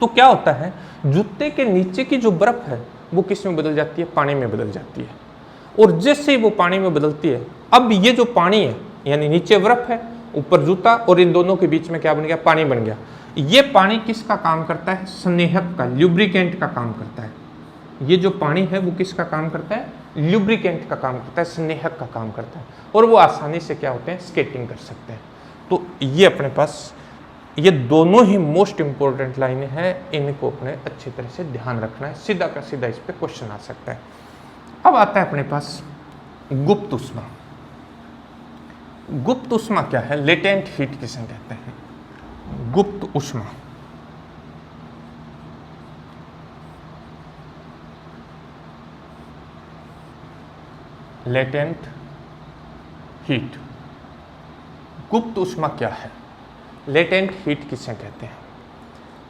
[SPEAKER 1] तो क्या होता है, जूते के नीचे की जो बर्फ है वो किस में बदल जाती है, पानी में बदल जाती है। और जैसे ही वो पानी में बदलती है, अब ये जो पानी है यानी नीचे बर्फ है ऊपर जूता और इन दोनों के बीच में क्या बन गया, पानी बन गया। ये पानी किसका काम करता है, स्नेहक का, ल्यूब्रिकेंट का काम करता है। ये जो पानी है वो किसका काम करता है, ल्यूब्रिकेंट का काम करता है, स्नेहक का काम करता है। और वो आसानी से क्या होते हैं, स्केटिंग कर सकते हैं। तो ये अपने पास ये दोनों ही मोस्ट इंपॉर्टेंट लाइनें हैं, इनको अपने अच्छी तरह से ध्यान रखना है, सीधा का सीधा इस पे क्वेश्चन आ सकता है। अब आता है अपने पास गुप्त ऊष्मा। गुप्त ऊष्मा क्या है, लेटेंट हीट किसे कहते हैं, गुप्त ऊष्मा। लेटेंट हीट, गुप्त ऊष्मा क्या है, लेटेंट हीट किसे कहते हैं।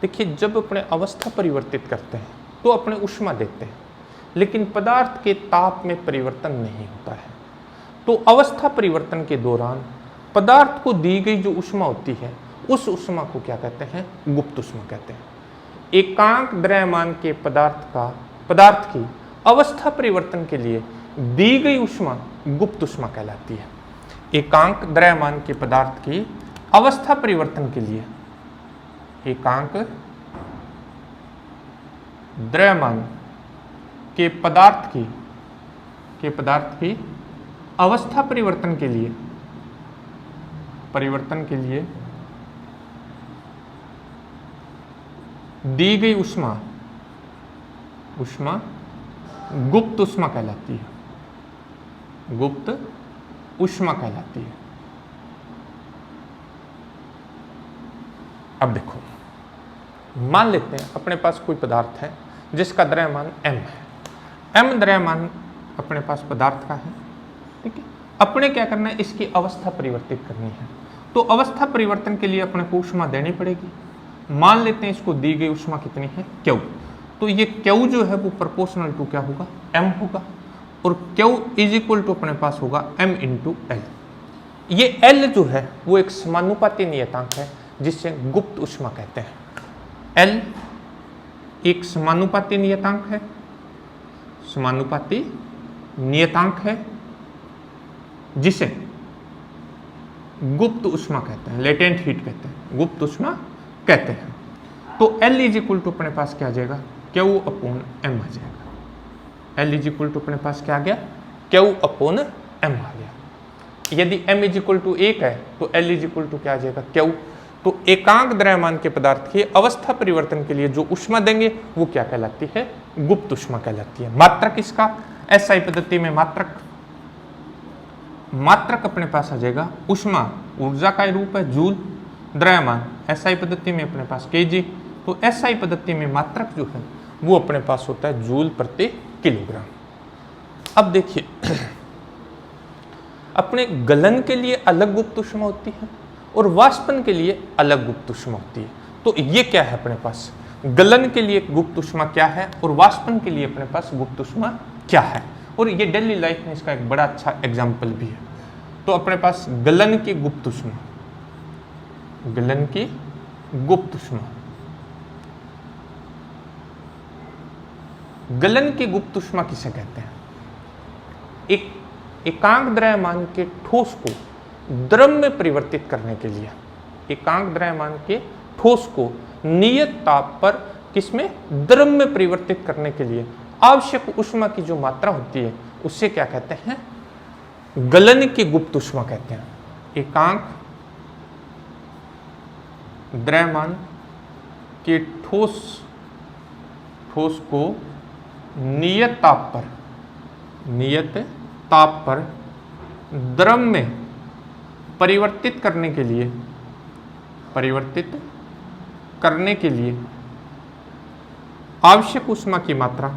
[SPEAKER 1] देखिए, जब अपने अवस्था परिवर्तित करते हैं तो अपने ऊष्मा देते हैं, लेकिन पदार्थ के ताप में परिवर्तन नहीं होता है। तो अवस्था परिवर्तन के दौरान पदार्थ को दी गई जो ऊष्मा होती है उस ऊष्मा को क्या कहते हैं, गुप्त ऊष्मा कहते हैं। एकांक द्रव्यमान के पदार्थ की अवस्था परिवर्तन के लिए दी गई ऊष्मा गुप्त ऊष्मा कहलाती है। एकांक द्रव्यमान के पदार्थ की अवस्था परिवर्तन के लिए, एकांक द्रव्यमान के पदार्थ की अवस्था परिवर्तन के लिए दी गई ऊष्मा गुप्त ऊष्मा कहलाती है, गुप्त ऊष्मा कहलाती है। अब देखो, मान लेते हैं अपने पास कोई पदार्थ है जिसका द्रव्यमान m है, m द्रव्यमान अपने पास पदार्थ का है, ठीक है। अपने क्या करना है, इसकी अवस्था परिवर्तित करनी है। तो अवस्था परिवर्तन के लिए अपने को ऊष्मा देनी पड़ेगी। मान लेते हैं इसको दी गई ऊष्मा कितनी है, Q। तो ये Q जो है वो प्रोपोर्शनल टू क्या होगा, m होगा, और Q इज इक्वल टू अपने पास होगा m इंटू L। ये L जो है वो एक समानुपाती नियतांक है जिसे गुप्त ऊष्मा कहते हैं। L एक समानुपाती नियतांक है, समानुपाती नियतांक है जिसे गुप्त ऊष्मा कहते हैं, लेटेंट हीट कहते हैं, गुप्त ऊष्मा कहते हैं। तो L इज इक्वल टू अपने पास क्या आ जाएगा, Q अपॉन M आ जाएगा। L इज इक्वल टू अपने पास क्या आ गया, Q अपॉन M आ गया। यदि M इज इक्वल टू 1 है तो L इज इक्वल टू क्या आ जाएगा, Q। तो एकांक द्रव्यमान के पदार्थ की अवस्था परिवर्तन के लिए जो ऊष्मा देंगे वो क्या कहलाती है, गुप्त ऊष्मा कहलाती है। मात्रक इसका SI पद्धति में मात्रक अपने पास आ जाएगा, ऊष्मा ऊर्जा का रूप है जूल, द्रव्यमान SI पद्धति में अपने पास kg। तो SI पद्धति में मात्रक जो है वो अपने पास होता है जूल प्रति किलोग्राम। अब देखिए, अपने गलन के लिए अलग गुप्त ऊष्मा होती है और वाष्पन के लिए अलग गुप्त ऊष्मा होती है। तो ये क्या है अपने पास, गलन के लिए गुप्त ऊष्मा क्या है और वाष्पन के लिए अपने पास गुप्त ऊष्मा क्या है। और ये डेली लाइफ में इसका एक बड़ा अच्छा एग्जाम्पल भी है। तो अपने पास गलन की गुप्त ऊष्मा, गलन की गुप्त उष्मा। गलन की गुप्त उष्मा किसे कहते हैं? एक एकांक द्रव्यमान के ठोस को द्रव में परिवर्तित करने के लिए, एकांक द्रव्यमान के ठोस को नियत ताप पर किसमें, द्रव में परिवर्तित करने के लिए आवश्यक उष्मा की जो मात्रा होती है उससे क्या कहते हैं? गलन की गुप्त उष्मा कहते हैं। एकांक द्रव्यमान के ठोस को नियत ताप पर द्रव में परिवर्तित करने के लिए आवश्यक उष्मा की मात्रा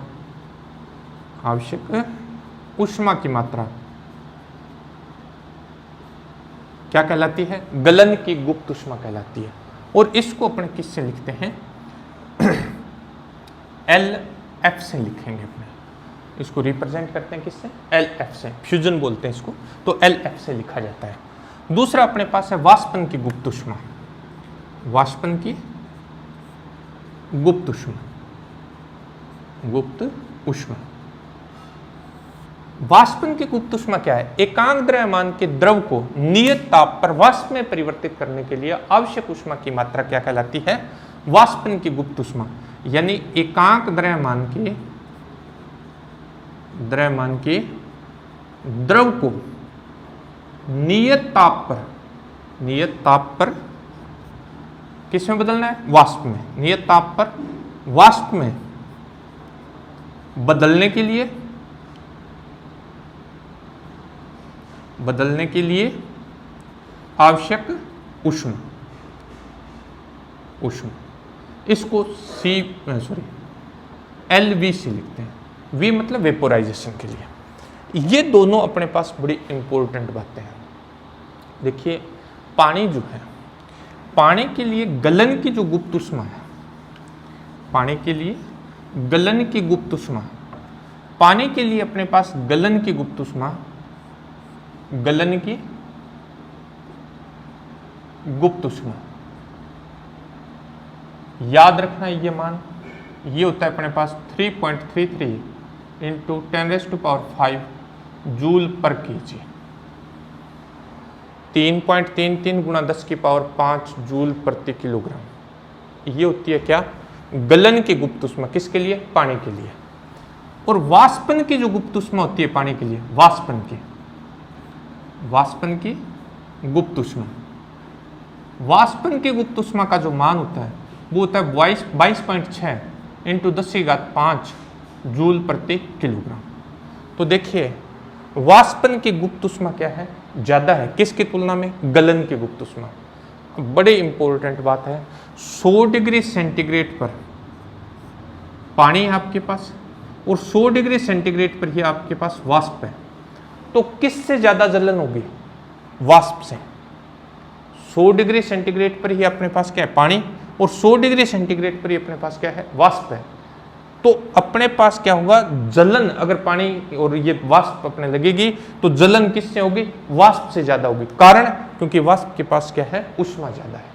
[SPEAKER 1] क्या कहलाती है? गलन की गुप्त उष्मा कहलाती है। और इसको अपने किससे लिखते हैं? LF से लिखेंगे अपने, इसको रिप्रेजेंट करते हैं किससे? LF से, फ्यूजन बोलते हैं इसको, तो LF से लिखा जाता है। दूसरा अपने पास है वाष्पन की गुप्त उष्मा। वाष्पन की गुप्त उष्मा। वाष्पन की गुप्त उष्मा क्या है? एकांक द्रव्यमान के द्रव को नियत ताप पर वाष्प में परिवर्तित करने के लिए आवश्यक उष्मा की मात्रा क्या कहलाती है? वाष्पन की गुप्त उष्मा। यानी एकांक द्रव्यमान के द्रव को नियत ताप पर किस में बदलना है? वाष्प में। नियत ताप पर वाष्प में बदलने के लिए आवश्यक उष्मा। इसको LV से लिखते हैं। V मतलब वेपोराइजेशन के लिए। ये दोनों अपने पास बड़ी इंपॉर्टेंट बातें हैं। देखिए, पानी जो है, पानी के लिए गलन की जो गुप्त उष्मा है, पानी के लिए गलन की गुप्त उष्मा, पानी के लिए अपने पास गलन की गुप्त उष्मा, गलन की गुप्त उष्मा, याद रखना ये मान, ये होता है अपने पास 3.33 इंटू 10⁵ जूल पर केजी। 3.33 गुणा 10⁵ जूल प्रति किलोग्राम। ये होती है क्या? गलन की गुप्त उष्मा। किसके लिए? पानी के लिए। और वाष्पन की जो गुप्त उष्मा होती है पानी के लिए, वाष्पन की गुप्त उष्मा, वाष्पन की गुप्त उष्मा का जो मान होता है वो होता है 22.6 इंटू 10⁵ जूल प्रति किलोग्राम। तो देखिए, वाष्पन की गुप्त उष्मा क्या है? ज़्यादा है। किसकी तुलना में? गलन की गुप्त उष्मा। बड़ी इंपॉर्टेंट बात है, 100 डिग्री सेंटीग्रेड पर पानी है आपके पास और 100 डिग्री सेंटीग्रेड पर ही आपके पास वाष्प है, तो किससे ज़्यादा जलन होगी? वाष्प से। 100 डिग्री सेंटीग्रेड पर ही अपने पास क्या है? पानी, और 100 डिग्री सेंटीग्रेड पर ही अपने पास क्या है? वाष्प है। तो अपने पास क्या होगा? जलन, अगर पानी और ये वाष्प अपने लगेगी तो जलन किससे होगी? वाष्प से ज्यादा होगी। कारण, क्योंकि वाष्प के पास क्या है? उष्मा ज्यादा है।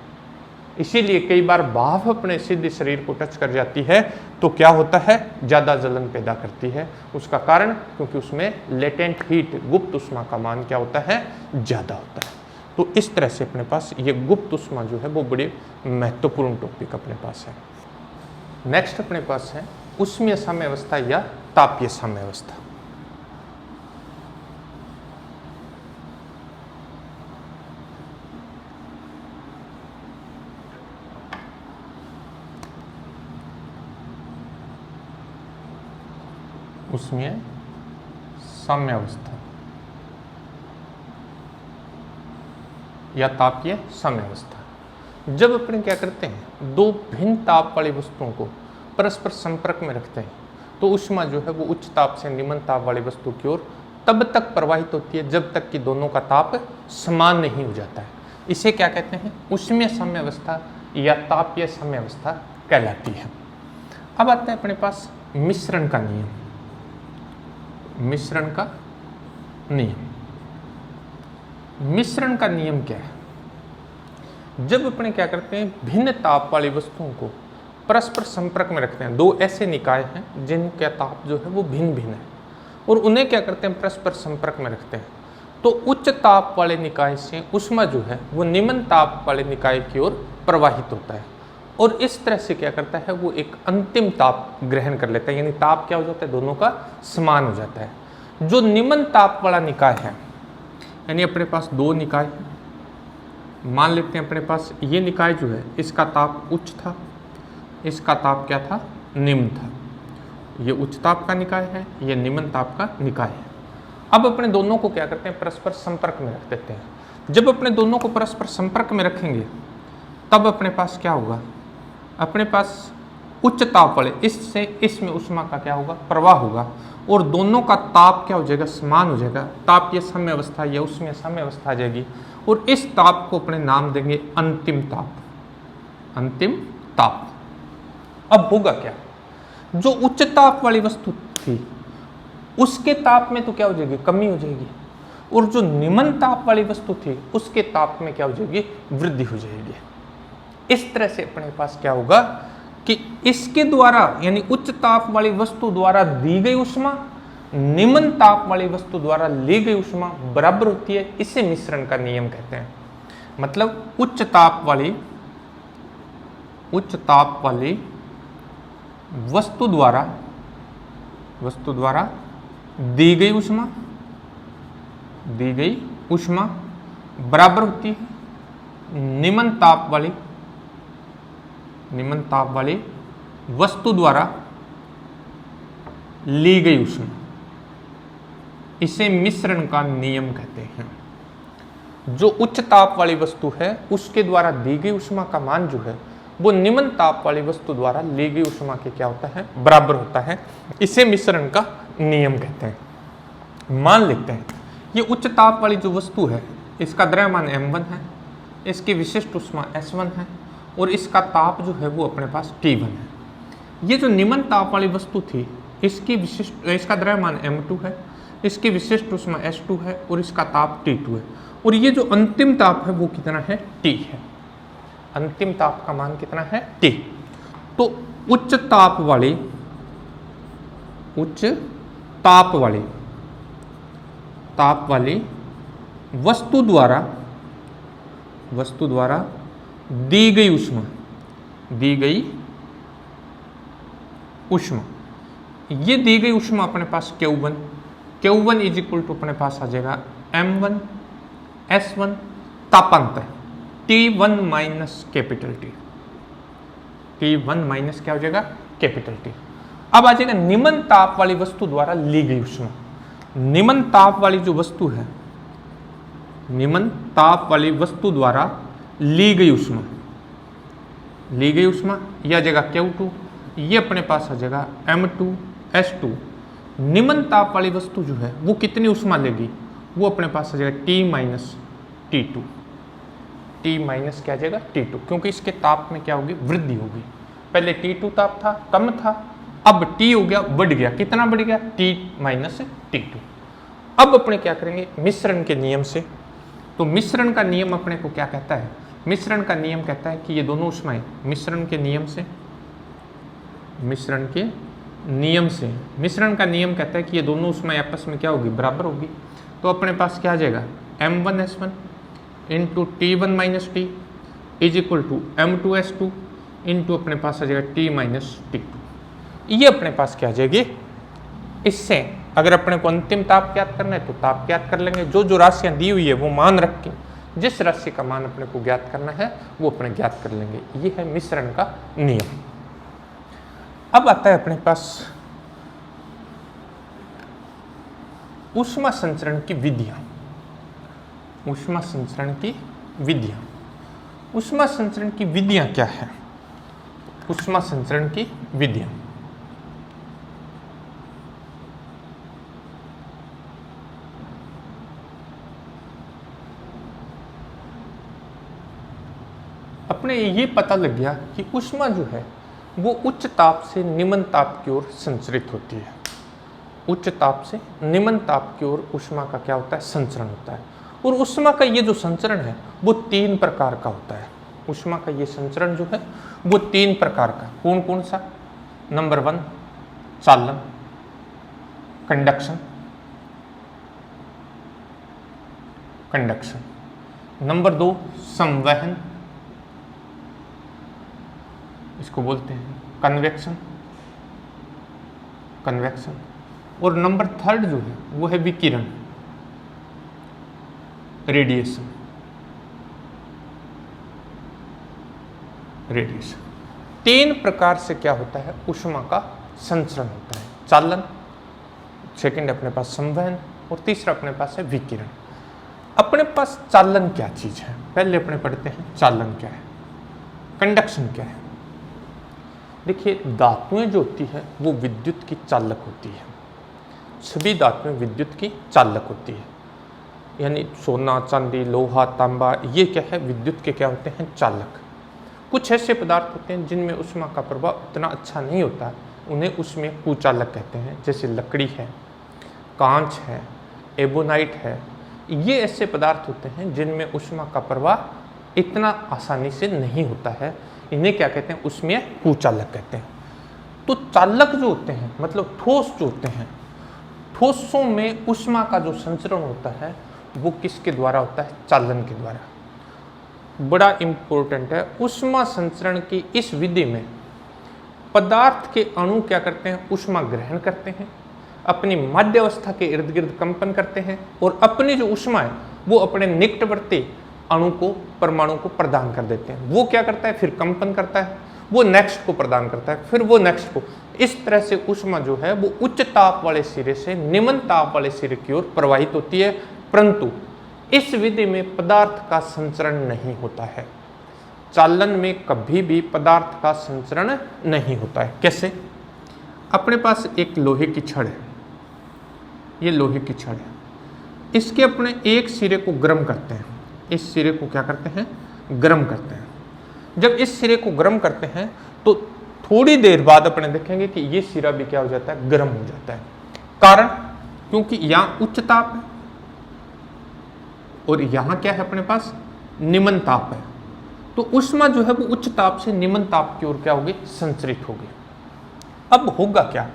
[SPEAKER 1] इसीलिए कई बार भाप अपने सीधे शरीर को टच कर जाती है तो क्या होता है? ज्यादा जलन पैदा करती है। उसका कारण, क्योंकि उसमें लेटेंट हीट, गुप्त उष्मा का मान क्या होता है? ज्यादा होता है। तो इस तरह से अपने पास ये गुप्त उष्मा जो है वो बड़ी महत्वपूर्ण टॉपिक अपने पास है। नेक्स्ट अपने पास है उष्मीय साम्यावस्था या तापीय साम्यावस्था। उष्मीय साम्यावस्था या तापीय साम्यावस्था। जब अपन क्या करते हैं, दो भिन्न ताप वाली वस्तुओं को परस्पर संपर्क में रखते हैं तो उष्मा जो है वो उच्च ताप से निम्न ताप वाली वस्तु की ओर तब तक प्रवाहित होती है जब तक कि दोनों का ताप समान नहीं हो जाता है। इसे क्या कहते हैं? उष्मीय साम्यावस्था या तापीय साम्यावस्था कहलाती है। अब आता है अपने पास मिश्रण का नियम। मिश्रण का नियम, मिश्रण का नियम क्या है? जब अपने क्या करते हैं, भिन्न ताप वाली वस्तुओं को परस्पर संपर्क में रखते हैं। दो ऐसे निकाय हैं जिनका ताप जो है वो भिन्न भिन्न है, और उन्हें क्या करते हैं, परस्पर संपर्क में रखते हैं। तो उच्च ताप वाले निकाय से ऊष्मा जो है वो निम्न ताप वाले निकाय की ओर प्रवाहित होता है, और इस तरह से क्या करता है, वो एक अंतिम ताप ग्रहण कर लेता है, यानी ताप क्या हो जाता है, दोनों का समान हो जाता है। जो निम्न ताप वाला निकाय है, यानी अपने पास दो निकाय है, मान लेते हैं अपने पास ये निकाय जो है इसका ताप उच्च था, इसका ताप क्या था, निम्न था। ये उच्च ताप का निकाय है, ये निम्न ताप का निकाय है। अब अपने दोनों को क्या करते हैं, परस्पर संपर्क में रख देते हैं। जब अपने दोनों को परस्पर संपर्क में रखेंगे तब अपने पास क्या होगा, अपने पास उच्च ताप वाले इससे इसमें ऊष्मा का क्या होगा, प्रवाह होगा, और दोनों का ताप क्या हो जाएगा, समान हो जाएगा। ताप ये साम्य अवस्था, ये उसमें साम्य अवस्था आ जाएगी, और इस ताप को अपने नाम देंगे अंतिम ताप। अंतिम ताप। अब होगा क्या, जो उच्च ताप वाली वस्तु थी उसके ताप में तो क्या हो जाएगी, कमी हो जाएगी, और जो निम्न ताप वाली वस्तु थी उसके ताप में क्या हो जाएगी, वृद्धि हो जाएगी। इस तरह से अपने पास क्या होगा कि इसके द्वारा, यानी उच्च ताप वाली वस्तु द्वारा दी गई ऊष्मा निम्न ताप वाली वस्तु द्वारा ली गई ऊष्मा बराबर होती है। इसे मिश्रण का नियम कहते हैं। मतलब उच्च ताप वाली वस्तु द्वारा दी गई ऊष्मा बराबर होती है निम्न ताप वाली वस्तु द्वारा ली गई ऊष्मा। इसे मिश्रण का नियम कहते हैं। जो उच्च ताप वाली वस्तु है उसके द्वारा दी गई ऊष्मा का मान जो है वो निम्न ताप वाली वस्तु द्वारा ली गई ऊष्मा के क्या होता है, बराबर होता है। इसे मिश्रण का नियम कहते हैं। मान लेते हैं ये उच्च ताप वाली जो वस्तु है इसका द्रव्यमान m1 है, इसकी विशिष्ट ऊष्मा S1 है, और इसका ताप जो है वो अपने पास T1 है। ये जो निम्न ताप वाली वस्तु थी इसका द्रव्यमान m2 है, इसकी विशिष्ट ऊष्मा S2 है, और इसका ताप T2 है, और ये जो अंतिम ताप है वो कितना है, T है। अंतिम ताप का मान कितना है, T। तो उच्च ताप वाली वस्तु द्वारा दी गई ऊष्मा, ये दी गई ऊष्मा अपने पास Q1 इज इक्वल टू अपने पास आ जाएगा M1 S1 तापांतर T1 minus capital T। T1 minus क्या हो जाएगा, कैपिटल T। अब आ जाएगा निम्न ताप वाली वस्तु द्वारा ली गई ऊष्मा। निम्न ताप वाली जो वस्तु है, निम्न ताप वाली वस्तु द्वारा ली गई ऊष्मा यह आ जाएगा Q2, ये अपने पास आ जाएगा M2 S2। निम्न ताप वाली वस्तु जो है वो कितनी ऊष्मा लेगी, वो अपने पास आ जाएगा T minus T2। T minus क्या आ जाएगा, T2, क्योंकि इसके ताप में क्या होगी, वृद्धि होगी। पहले T2 ताप था, कम था, अब T हो गया, बढ़ गया। कितना बढ़ गया, T माइनस T2। अब अपने क्या करेंगे, मिश्रण के नियम से। तो मिश्रण का नियम अपने को क्या कहता है, मिश्रण का नियम कहता है कि ये दोनों ऊष्माएं मिश्रण का नियम कहता है कि ये दोनों ऊष्माएं आपस में क्या होगी, बराबर होगी। तो अपने पास क्या आ जाएगा, M1 S1 into T1 minus T is equal to M2 S2 into अपने पास आ जाएगा T माइनस T2। ये अपने पास क्या आ जाएगी। इससे अगर अपने को अंतिम ताप ज्ञात करना है तो ताप ज्ञात कर लेंगे। जो राशियां दी हुई है वो मान रख के जिस राशि का मान अपने को ज्ञात करना है वो अपने ज्ञात कर लेंगे। ये है मिश्रण का नियम। अब आता है अपने पास ऊष्मा संचरण की विधियां। ऊष्मा संचरण की विधियां क्या है। ऊष्मा संचरण की विधियां, अपने ये पता लग गया कि ऊष्मा जो है वो उच्च ताप से निम्न ताप की ओर संचरित होती है। उच्च ताप से निम्न ताप की ओर ऊष्मा का क्या होता है, संचरण होता है। और ऊष्मा का ये जो संचरण है वो 3 प्रकार का होता है। ऊष्मा का ये संचरण जो है वो 3 प्रकार का, कौन कौन सा? नंबर 1 चालन, कंडक्शन, नंबर 2 संवहन, इसको बोलते हैं कन्वेक्शन, और नंबर 3 जो है वो है विकिरण, रेडिएशन। 3 प्रकार से क्या होता है? ऊष्मा का संचरण होता है। चालन, सेकंड अपने पास संवहन, और तीसरा अपने पास है विकिरण। अपने पास चालन क्या चीज है? पहले अपने पढ़ते हैं चालन क्या है, कंडक्शन क्या है। देखिए, धातुएं जो होती है वो विद्युत की चालक होती है। सभी धातुएं विद्युत की चालक होती है, यानी सोना, चांदी, लोहा, तांबा, ये क्या है? विद्युत के क्या होते हैं? चालक। कुछ ऐसे पदार्थ होते हैं जिनमें ऊष्मा का प्रभाव उतना अच्छा नहीं होता, उन्हें उसमें कुचालक कहते हैं। जैसे लकड़ी है, कांच है, एबोनाइट है, ये ऐसे पदार्थ होते हैं जिनमें ऊष्मा का प्रवाह इतना आसानी से नहीं होता है। इन्हें क्या कहते हैं? उसमें कुचालक कहते हैं। तो चालक जो होते हैं, मतलब ठोस जो होते हैं, ठोसों में ऊष्मा का जो संचरण होता है वो किसके द्वारा होता है? चालन के द्वारा। बड़ा इंपॉर्टेंट है, ऊष्मा संचरण की इस विधि में पदार्थ के अणु क्या करते हैं? ऊष्मा ग्रहण करते हैं, अपनी मध्यावस्था के इर्द गिर्द कंपन करते हैं, और अपनी जो ऊष्मा है वो अपने निकटवर्ती अणु को, परमाणु को प्रदान कर देते हैं। वो क्या करता है? फिर कंपन करता है, वो नेक्स्ट को प्रदान करता है, फिर वो नेक्स्ट को। इस तरह से ऊष्मा जो है वो उच्च ताप वाले सिरे से निम्न ताप वाले सिरे की ओर प्रवाहित होती है। परंतु इस विधि में पदार्थ का संचरण नहीं होता है। चालन में कभी भी पदार्थ का संचरण नहीं होता है। कैसे? अपने पास एक लोहे की छड़ है, ये लोहे की छड़ है, इसके अपने एक सिरे को गर्म करते हैं, इस सिरे को क्या करते हैं? गर्म करते हैं। जब इस सिरे को गर्म करते हैं तो थोड़ी देर बाद अपने देखेंगे कि ये सिरा भी क्या हो जाता है? गर्म हो जाता है। कारण? क्योंकि यहाँ उच्च ताप है और यहाँ क्या है? अपने पास निम्न ताप है। तो ऊष्मा जो है वो उच्च ताप से निम्न ताप की ओर क्या होगी? संचरित होगी। अब होगा क्या?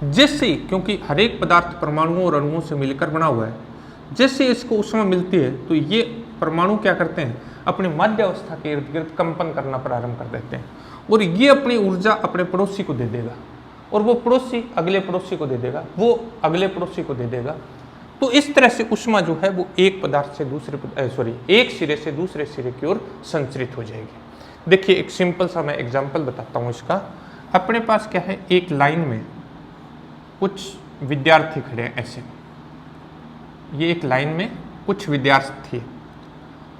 [SPEAKER 1] जैसे, क्योंकि हर एक पदार्थ परमाणुओं और अणुओं से मिलकर बना हुआ है, जैसे इसको ऊष्मा मिलती है तो ये परमाणु क्या करते हैं? अपने मध्य अवस्था के इर्द गिर्द कंपन करना प्रारंभ कर देते हैं, और ये अपनी ऊर्जा अपने पड़ोसी को दे देगा, और वो पड़ोसी अगले पड़ोसी को दे देगा, वो अगले पड़ोसी को दे देगा। तो इस तरह से ऊष्मा जो है वो एक पदार्थ से एक सिरे से दूसरे सिरे की ओर संचरित हो जाएगी। देखिए, एक सिंपल सा मैं एग्जाम्पल बताता हूँ इसका। अपने पास क्या है? एक लाइन में कुछ विद्यार्थी खड़े हैं, ऐसे, ये एक लाइन में कुछ विद्यार्थी,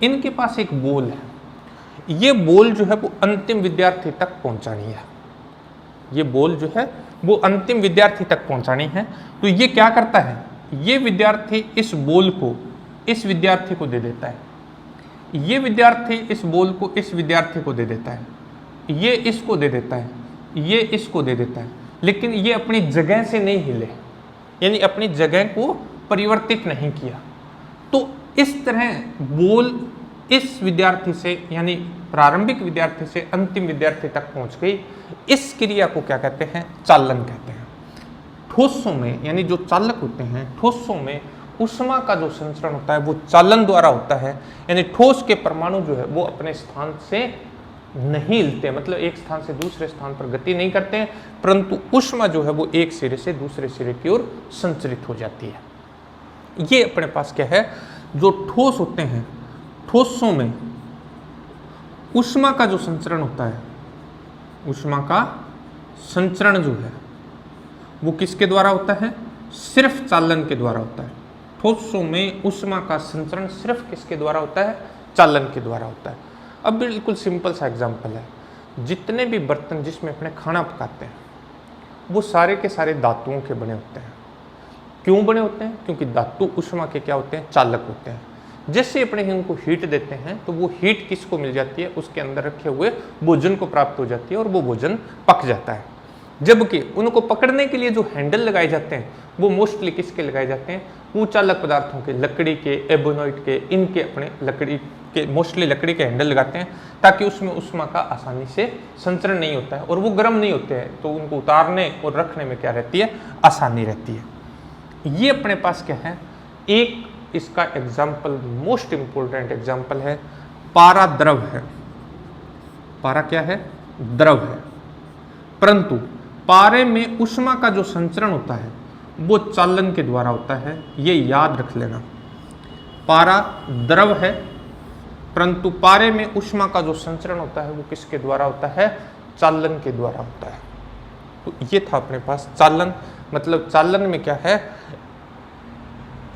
[SPEAKER 1] इनके पास एक बॉल है। ये बॉल जो है वो अंतिम विद्यार्थी तक पहुंचानी है, ये बॉल जो है वो अंतिम विद्यार्थी तक पहुंचानी है। तो ये क्या करता है? ये विद्यार्थी इस बॉल को इस विद्यार्थी को दे देता है, ये विद्यार्थी इस बॉल को इस विद्यार्थी को दे देता है, ये इसको दे देता है, ये इसको दे देता है, लेकिन ये अपनी जगह से नहीं हिले, यानी अपनी जगह को परिवर्तित नहीं किया। तो इस तरह बॉल इस विद्यार्थी से, यानी प्रारंभिक विद्यार्थी से अंतिम विद्यार्थी तक पहुंच गई। इस क्रिया को क्या कहते हैं? चालन कहते हैं। ठोसों में, यानी जो चालक होते हैं, ठोसों में ऊष्मा का जो संचरण होता है वो चालन द्वारा होता है। यानी ठोस के परमाणु जो है वो अपने स्थान से नहीं हिलते, मतलब एक स्थान से दूसरे स्थान पर गति नहीं करते हैं, परंतु ऊष्मा जो है वो एक सिरे से दूसरे सिरे की ओर संचरित हो जाती है। ये अपने पास क्या है? जो ठोस होते हैं, ठोसों में ऊष्मा का जो संचरण होता है, ऊष्मा का संचरण जो है वो किसके द्वारा होता है? सिर्फ चालन के द्वारा होता है। ठोसों में ऊष्मा का संचरण सिर्फ किसके द्वारा होता है? चालन के द्वारा होता है। अब बिल्कुल सिंपल सा एग्जांपल है, जितने भी बर्तन जिसमें अपने खाना पकाते हैं वो सारे के सारे धातुओं के बने होते हैं। क्यों बने होते हैं? क्योंकि धातु ऊष्मा के क्या होते हैं? चालक होते हैं। जैसे अपने इनको हीट देते हैं तो वो हीट किसको मिल जाती है? उसके अंदर रखे हुए भोजन को प्राप्त हो जाती है और वो भोजन पक जाता है। जबकि उनको पकड़ने के लिए जो हैंडल लगाए जाते हैं वो मोस्टली किसके लगाए जाते हैं? कुचालक पदार्थों के, लकड़ी के, एबोनॉइट के, इनके अपने लकड़ी के, मोस्टली लकड़ी के हैंडल लगाते हैं ताकि उसमें ऊष्मा का आसानी से संचरण नहीं होता है और वो गर्म नहीं होते हैं, तो उनको उतारने और रखने में क्या रहती है, आसानी रहती है। ये अपने पास क्या है, एक इसका एग्जाम्पल, मोस्ट इंपोर्टेंट एग्जाम्पल है, पारा द्रव है। पारा क्या है, द्रव है, परंतु पारे में ऊष्मा का जो संचरण होता है वो चालन के द्वारा होता है, ये याद रख लेना। पारा द्रव है, परंतु पारे में ऊष्मा का जो संचरण होता है वो किसके द्वारा होता है, चालन के द्वारा होता है। तो ये था अपने पास चालन, मतलब चालन में क्या है,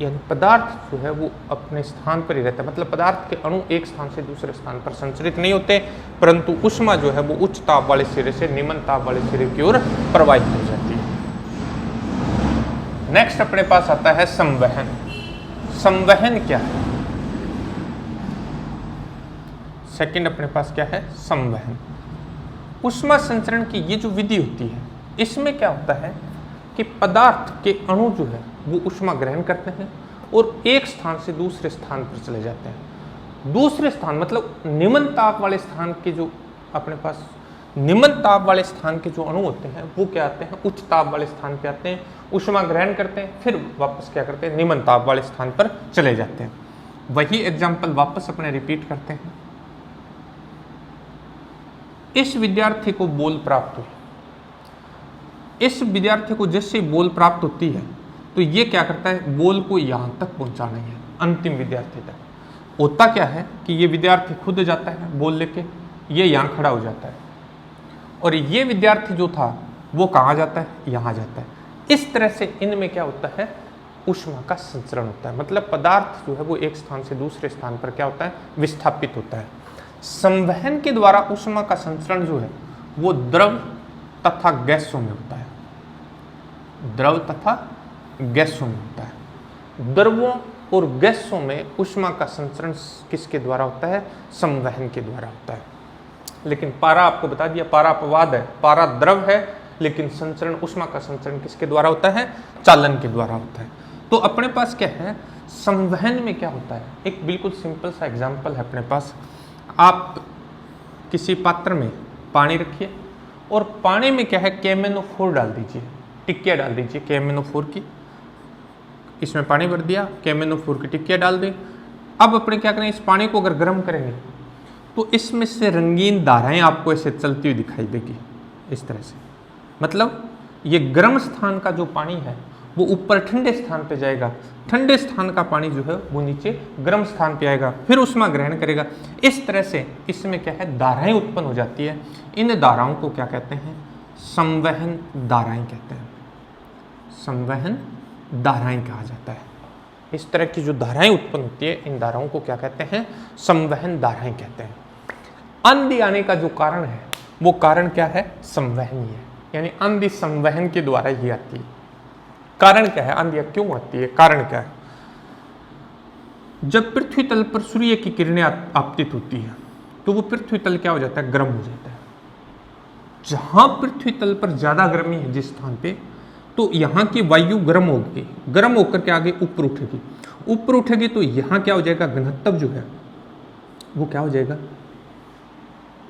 [SPEAKER 1] यानी पदार्थ जो है वो अपने स्थान पर ही रहता है, मतलब पदार्थ के अणु एक स्थान से दूसरे स्थान पर संचरित नहीं होते, परंतु ऊष्मा जो है वो उच्च ताप वाले सिरे से निम्न ताप वाले सिरे की ओर प्रवाहित हो जाती है। नेक्स्ट अपने पास आता है संवहन। संवहन क्या है, सेकंड अपने पास क्या है, संवहन। ऊष्मा संचरण की ये जो विधि होती है, इसमें क्या होता है कि पदार्थ के अणु जो है वो ऊष्मा ग्रहण करते हैं और एक स्थान से दूसरे स्थान पर चले जाते हैं। दूसरे स्थान मतलब निम्न ताप वाले स्थान के जो अपने पास निम्न ताप वाले स्थान के जो अणु होते हैं वो क्या आते हैं, उच्च ताप वाले स्थान पे आते हैं, ऊष्मा ग्रहण करते हैं, फिर वापस क्या करते हैं, निम्न ताप वाले स्थान पर चले जाते हैं। वही एग्जाम्पल वापस अपने रिपीट करते हैं। इस विद्यार्थी को बोल प्राप्त हुई, इस विद्यार्थी को जैसे बोल प्राप्त होती है तो ये क्या करता है, बोल को यहां तक पहुंचाना है, अंतिम विद्यार्थी तक। होता क्या है कि ये विद्यार्थी खुद जाता है बोल लेके, ये यहां खड़ा हो जाता है, और ये विद्यार्थी जो था वो कहाँ जाता है, यहाँ जाता है। इस तरह से इनमें क्या होता है, ऊष्मा का संचरण होता है, मतलब पदार्थ जो है वो एक स्थान से दूसरे स्थान पर क्या होता है, विस्थापित होता है। संवहन के द्वारा ऊष्मा का संचरण जो है वो द्रव तथा गैसों में होता है, द्रव तथा गैसों में होता है। द्रवों और गैसों में ऊष्मा का संचरण किसके द्वारा होता है, संवहन के द्वारा होता है। लेकिन पारा आपको बता दिया, पारा अपवाद है, पारा द्रव है, लेकिन संचरण, ऊष्मा का संचरण किसके द्वारा होता है, चालन के द्वारा होता है। तो अपने पास क्या है, संवहन में क्या होता है, एक बिल्कुल सिंपल सा एग्जाम्पल है अपने पास। आप किसी पात्र में पानी रखिए और पानी में क्या है, KMnO4 डाल दीजिए, टिक्किया डाल दीजिए KMnO4 की, इसमें पानी भर दिया, KMnO4 की टिक्किया डाल दी। अब अपने क्या करें, इस पानी को अगर गर्म करेंगे तो इसमें से रंगीन धाराएं आपको ऐसे चलती हुई दिखाई देगी, इस तरह से। मतलब ये गर्म स्थान का जो पानी है वो ऊपर ठंडे स्थान पे जाएगा, ठंडे स्थान का पानी जो है वो नीचे गर्म स्थान पे आएगा, फिर ऊष्मा ग्रहण करेगा। इस तरह से इसमें क्या है, धाराएं उत्पन्न हो जाती है। इन धाराओं को क्या कहते हैं, संवहन धाराएं कहते हैं, संवहन धाराएं कहा जाता है। इस तरह की जो धाराएं उत्पन्न होती है, इन धाराओं को क्या कहते हैं, संवहन धाराएं कहते हैं। आंधी आने का जो कारण है वो कारण क्या है, संवहन ही है, यानी आंधी संवहन के द्वारा ही आती है। कारण क्या है, आंधियां क्यों आती है, कारण क्या है। जब पृथ्वी तल पर सूर्य की किरणें आपतित होती है तो वो पृथ्वी तल क्या हो जाता है, गर्म हो जाता है। जहां पृथ्वी तल पर ज्यादा गर्मी है जिस स्थान पे, तो यहाँ की वायु गर्म होगी, गर्म होकर के आगे ऊपर उठेगी, ऊपर उठेगी तो यहाँ क्या हो जाएगा, घनत्व जो है वो क्या हो जाएगा,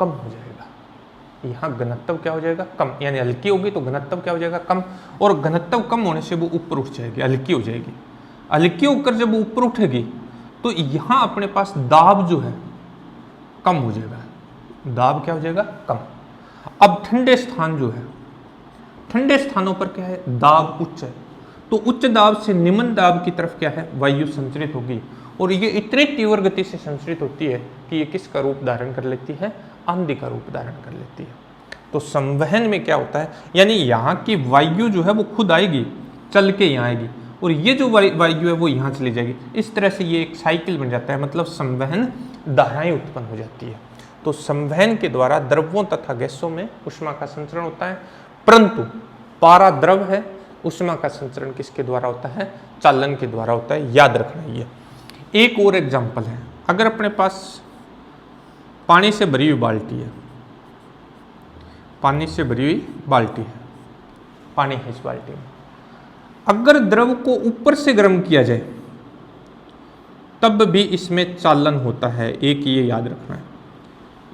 [SPEAKER 1] कम हो जाएगा। यहाँ घनत्व क्या हो जाएगा, कम, यानी हल्की होगी तो घनत्व क्या हो जाएगा, कम, और घनत्व कम होने से वो ऊपर उठ जाएगी, हल्की हो जाएगी। हल्की होकर जब वो ऊपर उठेगी तो यहाँ अपने पास दाब जो है कम हो जाएगा, दाब क्या हो जाएगा, कम। अब ठंडे स्थान जो है, ठंडे स्थानों पर क्या है, दाब उच्च है, तो उच्च दाब से निम्न दाब की तरफ क्या है, वायु संचरित होगी, और ये इतनी तीव्र गति से संचरित होती है कि ये किसका रूप धारण कर लेती है, आंधी का रूप धारण कर लेती है। तो संवहन में क्या होता है, यानी यहाँ की वायु जो है वो खुद आएगी, चल के यहाँ आएगी, और ये जो वायु है वो यहाँ चली जाएगी। इस तरह से ये एक साइकिल बन जाता है, मतलब संवहन धाराएं उत्पन्न हो जाती है। तो संवहन के द्वारा द्रव्यों तथा गैसों में ऊष्मा का संचरण होता है, परंतु पारा द्रव है, ऊष्मा का संचरण किसके द्वारा होता है, चालन के द्वारा होता है, याद रखना ये। एक और एग्जाम्पल है, अगर अपने पास पानी से भरी हुई बाल्टी है, पानी से भरी हुई बाल्टी है, पानी है इस बाल्टी में, अगर द्रव को ऊपर से गर्म किया जाए तब भी इसमें चालन होता है, एक ये याद रखना है।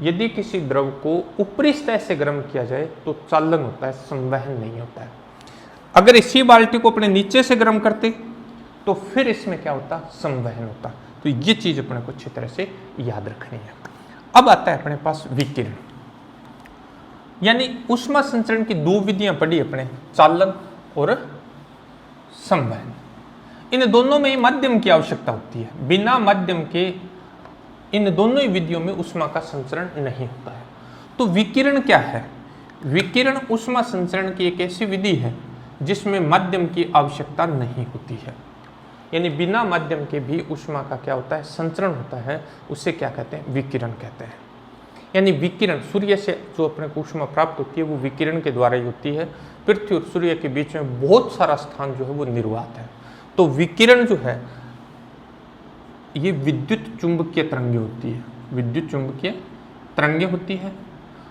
[SPEAKER 1] यदि किसी द्रव को ऊपरी सतह से गर्म किया जाए तो चालन होता है, संवहन नहीं होता है। अगर इसी बाल्टी को अपने नीचे से गर्म करते तो फिर इसमें क्या होता, संवहन होता। तो ये चीज अपने को अच्छी तरह से याद रखनी है। अब आता है अपने पास विकिरण, यानी ऊष्मा संचरण की दो विधियां पढ़ी अपने, चालन और संवहन। इन दोनों में माध्यम की आवश्यकता होती है, बिना माध्यम के इन दोनों ही विधियों में ऊष्मा का संचरण नहीं होता है। तो विकिरण क्या है? विकिरण ऊष्मा संचरण की एक ऐसी विधि है जिसमें माध्यम की आवश्यकता नहीं होती है, यानी बिना माध्यम के भी ऊष्मा का क्या होता है, संचरण होता है। उसे क्या कहते हैं, विकिरण कहते हैं। यानी विकिरण, सूर्य से जो अपने को ऊष्मा प्राप्त होती है वो विकिरण के द्वारा ही होती है। पृथ्वी और सूर्य के बीच में बहुत सारा स्थान जो है वो निर्वात है। तो विकिरण जो है ये विद्युत चुंबकीय तरंगें होती है, विद्युत चुंबकीय तरंगें होती है,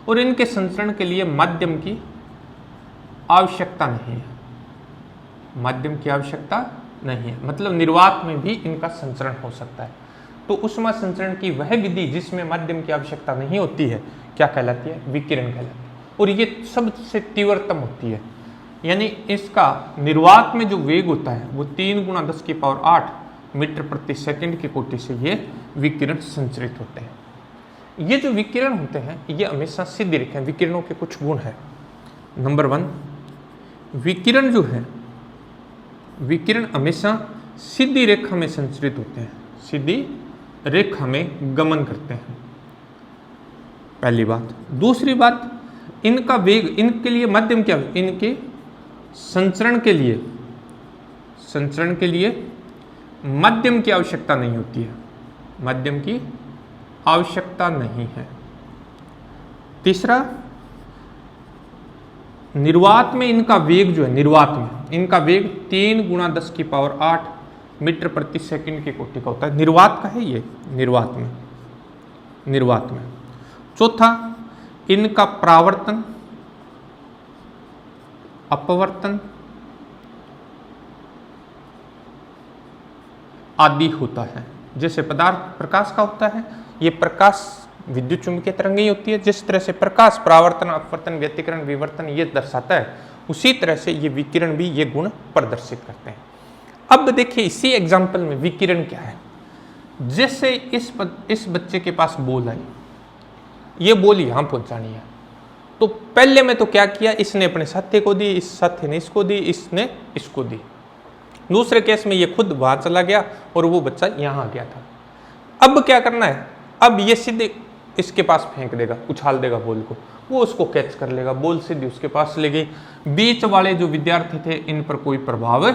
[SPEAKER 1] और इनके संचरण के लिए माध्यम की आवश्यकता नहीं है। माध्यम की आवश्यकता नहीं है, मतलब निर्वात में भी इनका संचरण हो सकता है। तो ऊष्मा संचरण की वह विधि जिसमें माध्यम की आवश्यकता नहीं होती है क्या कहलाती है, विकिरण कहलाती है। और ये सबसे तीव्रतम होती है, यानी इसका निर्वात में जो वेग होता है वो 3 × 10⁸ मीटर प्रति सेकंड की कोटि से ये विकिरण संचरित होते हैं। ये जो विकिरण होते हैं ये हमेशा सीधी रेखा, विकिरणों के कुछ गुण है। नंबर 1, विकिरण जो है, विकिरण हमेशा सीधी रेखा में संचरित होते हैं, सीधी रेखा में गमन करते हैं, पहली बात। दूसरी बात, इनका वेग, इनके लिए माध्यम क्या है, इनके संचरण के लिए माध्यम की आवश्यकता नहीं होती है, माध्यम की आवश्यकता नहीं है। तीसरा, निर्वात में इनका वेग जो है, निर्वात में इनका वेग 3 × 10⁸ मीटर प्रति सेकंड की कोटि का होता है। निर्वात का है ये, निर्वात में। चौथा, इनका परावर्तन, अपवर्तन आदि होता है। जैसे पदार्थ प्रकाश का होता है, ये प्रकाश विद्युत चुंबकीय तरंगें होती है। जिस तरह से प्रकाश परावर्तन, अपवर्तन, व्यतिकरण, विवर्तन ये दर्शाता है, उसी तरह से ये विकिरण भी ये गुण प्रदर्शित करते हैं। अब देखिए इसी एग्जाम्पल में विकिरण क्या है। जैसे इस बच्चे के पास बॉल आई, ये बॉल यहां पहुंचानी है, तो पहले में तो क्या किया, इसने अपने साथी को दी, इस साथी ने इसको दी, इसने इसको दी। दूसरे केस में ये खुद वहां चला गया और वो बच्चा यहां आ गया था। अब क्या करना है, अब ये सीधे इसके पास फेंक देगा, उछाल देगा बॉल को, वो उसको कैच कर लेगा, बॉल सीधे उसके पास ले गई। बीच वाले जो विद्यार्थी थे इन पर कोई प्रभाव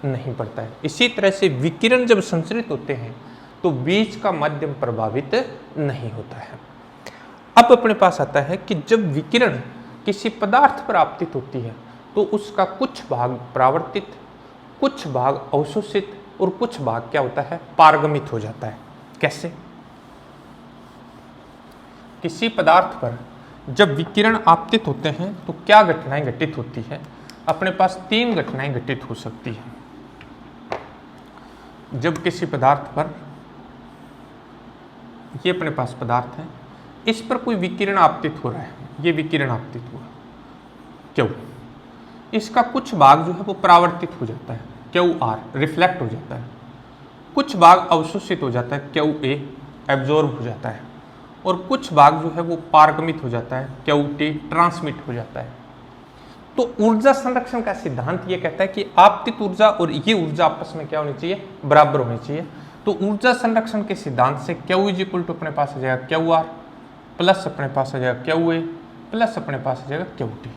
[SPEAKER 1] नहीं पड़ता है। इसी तरह से विकिरण जब संचरित होते हैं तो बीच का माध्यम प्रभावित नहीं होता है। अब अपने पास आता है कि जब विकिरण किसी पदार्थ पर आपतित होती है तो उसका कुछ भाग परावर्तित, कुछ भाग अवशोषित और कुछ भाग क्या होता है, पारगमित हो जाता है। कैसे? किसी पदार्थ पर जब विकिरण आपतित होते हैं तो क्या घटनाएं घटित होती है? अपने पास 3 घटनाएं घटित हो सकती है। जब किसी पदार्थ पर, ये अपने पास पदार्थ है, इस पर कोई विकिरण आपतित हो रहा है, ये विकिरण आपतित हुआ, क्यों? इसका कुछ भाग जो है वो परावर्तित हो जाता है, QR, रिफ्लेक्ट हो जाता है। कुछ भाग अवशोषित हो जाता है, QA, एब्जॉर्ब हो जाता है। और कुछ भाग जो है वो पारगमित हो जाता है, QT, ट्रांसमिट हो जाता है। तो ऊर्जा संरक्षण का सिद्धांत ये कहता है कि आपतित ऊर्जा और ये ऊर्जा आपस में क्या होनी चाहिए, बराबर होनी चाहिए। तो ऊर्जा संरक्षण के सिद्धांत से Q = अपने पास आ जाएगा QR, प्लस अपने पास आ जाएगा QA, प्लस अपने पास आ जाएगा QT।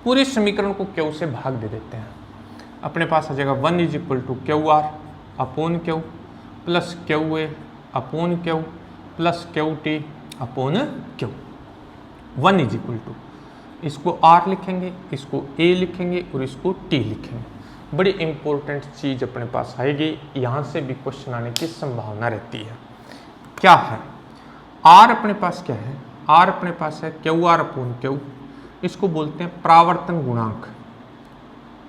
[SPEAKER 1] पूरे समीकरण को Q से भाग दे देते हैं, अपने पास आ जाएगा 1 = QR/Q plus QA/Q plus QT/Q। 1 = इसको R लिखेंगे, इसको A लिखेंगे और इसको T लिखेंगे। बड़ी इंपॉर्टेंट चीज अपने पास आएगी, यहाँ से भी क्वेश्चन आने की संभावना रहती है। क्या है? R अपने पास क्या है? R अपने पास है QR/Q, इसको बोलते हैं परावर्तन गुणांक,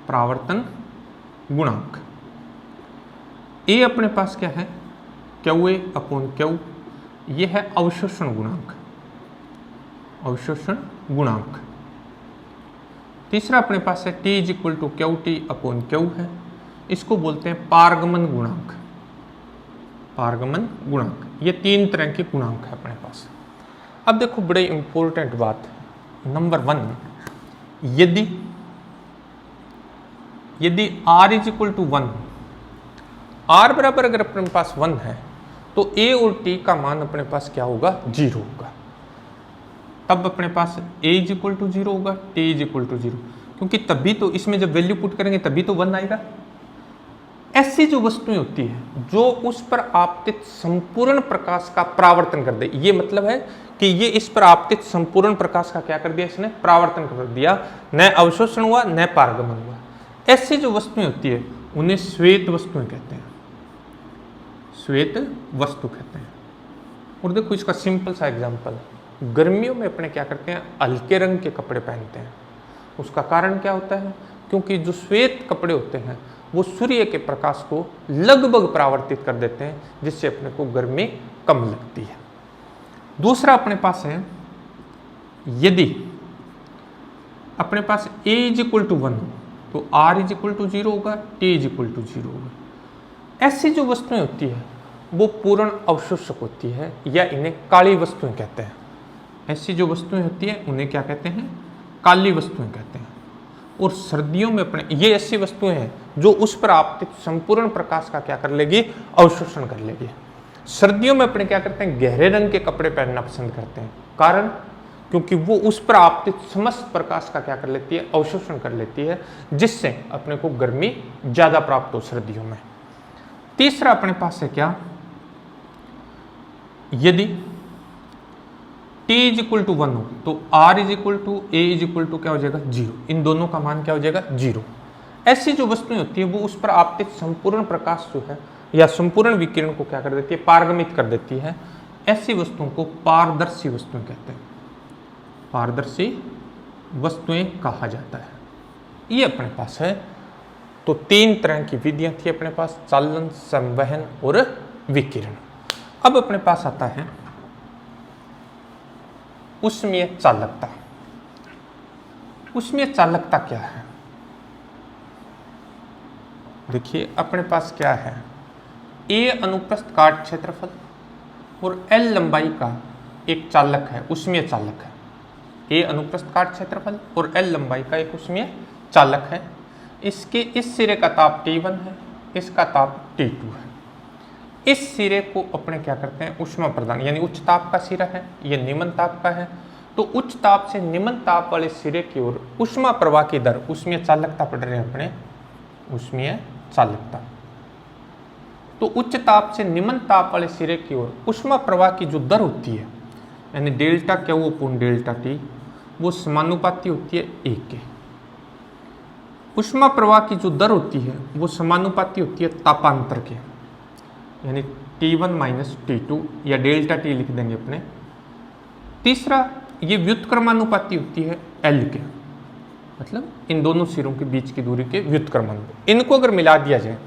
[SPEAKER 1] परावर्तन गुणांक। ए अपने पास क्या है, क्यू ए अपॉन क्यू, ये है अवशोषण गुणांक, अवशोषण गुणांक। तीसरा अपने पास है T is equal to Q T upon Q है, इसको बोलते हैं पारगमन गुणांक, पारगमन गुणांक। ये 3 तरह के गुणांक है अपने पास। अब देखो बड़े इंपॉर्टेंट बात, नंबर 1, यदि r is equal to 1, r बराबर अगर अपने पास 1 है तो a और t का मान अपने पास क्या होगा, 0 होगा। तब अपने पास a इज इक्वल टू 0 होगा, t इज इक्वल टू 0, क्योंकि तभी तो इसमें जब वैल्यू पुट करेंगे तभी तो 1 आएगा। ऐसी जो वस्तुएं होती है जो उस पर आपतित संपूर्ण प्रकाश का परावर्तन कर दे, ये मतलब है कि ये इस पर आपतित संपूर्ण प्रकाश का क्या कर दिया, इसने परावर्तन कर दिया, न अवशोषण हुआ न पारगमन हुआ। ऐसी जो वस्तुएं होती है उन्हें श्वेत वस्तुएं कहते हैं, श्वेत वस्तु कहते हैं। और देखो इसका सिंपल सा एग्जांपल, गर्मियों में अपने क्या करते हैं, हल्के रंग के कपड़े पहनते हैं। उसका कारण क्या होता है, क्योंकि जो श्वेत कपड़े होते हैं वो सूर्य के प्रकाश को लगभग परावर्तित कर देते हैं, जिससे अपने को गर्मी कम लगती है। दूसरा अपने पास है, यदि अपने पास a इज इक्वल टू 1 तो r इज इक्वल टू 0 होगा, t इज इक्वल टू 0 होगा। ऐसी जो वस्तुएं होती है वो पूर्ण अवशोषक होती है, या इन्हें काली वस्तुएं कहते हैं। ऐसी जो वस्तुएं होती हैं उन्हें क्या कहते हैं, काली वस्तुएं कहते हैं। और सर्दियों में अपने ये ऐसी वस्तुएं हैं जो उस पर आपतित संपूर्ण प्रकाश का क्या कर लेगी, अवशोषण कर लेगी। सर्दियों में अपने क्या करते हैं, गहरे रंग के कपड़े पहनना पसंद करते हैं। कारण, क्योंकि वो उस पर आपतित समस्त प्रकाश का क्या कर लेती है, अवशोषण कर लेती है, जिससे अपने को गर्मी ज्यादा प्राप्त हो सर्दियों में। तीसरा अपने पास है क्या, यदि t इज इक्वल टू 1 हो तो r is equal to a is equal to क्या हो जाएगा, 0। इन दोनों का मान क्या हो जाएगा, 0। ऐसी जो वस्तुएं होती है वो उस पर आपतित संपूर्ण प्रकाश जो है या संपूर्ण विकिरण को क्या कर देती है, पारगमित कर देती है। ऐसी वस्तुओं को पारदर्शी वस्तुएं कहते हैं, पारदर्शी वस्तुएं कहा जाता है। ये अपने पास है। तो 3 तरह की विधियां थी अपने पास, चालन, संवहन और विकिरण। अब अपने पास आता है उष्मीय चालकता। उष्मीय चालकता क्या है, देखिए अपने पास क्या है, a अनुप्रस्थ काट क्षेत्रफल और l लंबाई का एक चालक है, उष्मीय चालक है। a अनुप्रस्थ काट क्षेत्रफल और l लंबाई का एक उष्मीय चालक है। इसके इस सिरे का ताप T1 है, इसका ताप T2 है। इस सिरे को अपने क्या करते हैं, उष्मा प्रदान, यानी उच्च ताप का सिरा है, ये निम्न ताप का है। तो उच्च ताप से निम्न ताप वाले सिरे की ओर उष्मा प्रवाह की दर, उष्मीय चालकता पढ़ रहे हैं अपने, उष्मीय चालकता। तो उच्च ताप से निम्न ताप वाले सिरे की ओर उष्मा प्रवाह की जो दर होती है, यानी delta Q upon delta T, वो समानुपाती होती है 1 के। उष्मा प्रवाह की जो दर होती है वो समानुपाती होती है तापांतर के, यानी T1 माइनस T2 या डेल्टा टी लिख देंगे अपने। तीसरा, ये व्युत्क्रमानुपाती होती है L के, मतलब इन दोनों सिरों के बीच की दूरी के व्युत्क्रमानुपात। इनको अगर मिला दिया जाए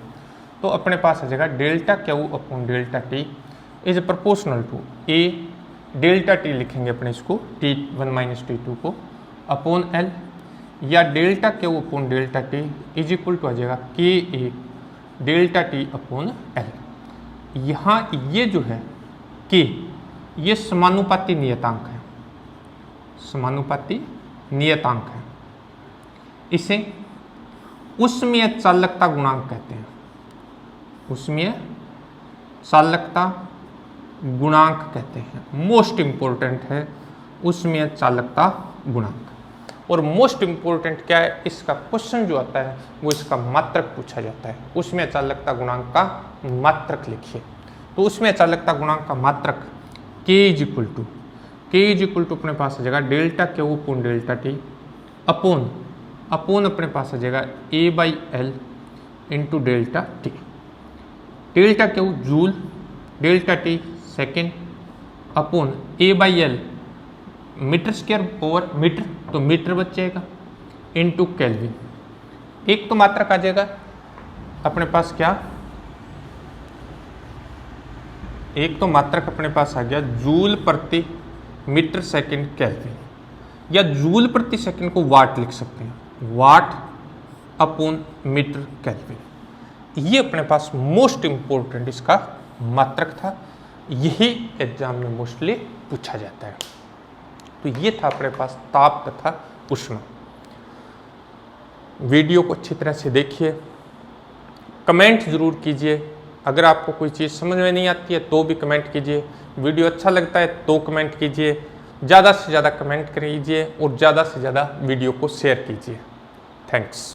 [SPEAKER 1] तो अपने पास आ जाएगा delta Q upon delta T is proportional to A delta T लिखेंगे अपने इसको, T1 माइनस T2 को, अपॉन L, या delta Q upon delta T is equal to आ जाएगा KA delta T upon L। यहाँ ये जो है K, ये समानुपाती नियतांक है, समानुपाती नियतांक है। इसे उष्मीय चालकता गुणांक कहते हैं, उष्मीय चालकता गुणांक कहते हैं। मोस्ट इंपॉर्टेंट है उष्मीय चालकता गुणांक। और मोस्ट इंपॉर्टेंट क्या है, इसका क्वेश्चन जो आता है वो इसका मात्रक पूछा जाता है। उष्मीय चालकता गुणांक का मात्रक लिखिए। तो उष्मीय चालकता गुणांक का मात्रक K इज इक्वल टू अपने पास आ जाएगा delta Q upon delta T upon अपने पास आ जाएगा A/L into delta T. Delta Q joule, delta T second, upon A/L metre square over metre, तो मीटर बच जाएगा, इंटू केल्विन। एक तो मात्रक आ जाएगा अपने पास क्या, एक तो मात्रक अपने पास आ गया जूल प्रति मीटर सेकंड केल्विन, या जूल प्रति सेकंड को वाट लिख सकते हैं, वाट अपॉन मीटर केल्विन। ये अपने पास मोस्ट इंपॉर्टेंट इसका मात्रक था, यही एग्जाम में मोस्टली पूछा जाता है। तो ये था अपने पास ताप तथा उष्मा। वीडियो को अच्छी तरह से देखिए, कमेंट जरूर कीजिए। अगर आपको कोई चीज़ समझ में नहीं आती है तो भी कमेंट कीजिए, वीडियो अच्छा लगता है तो कमेंट कीजिए, ज़्यादा से ज़्यादा कमेंट कीजिए और ज़्यादा से ज़्यादा वीडियो को शेयर कीजिए। थैंक्स।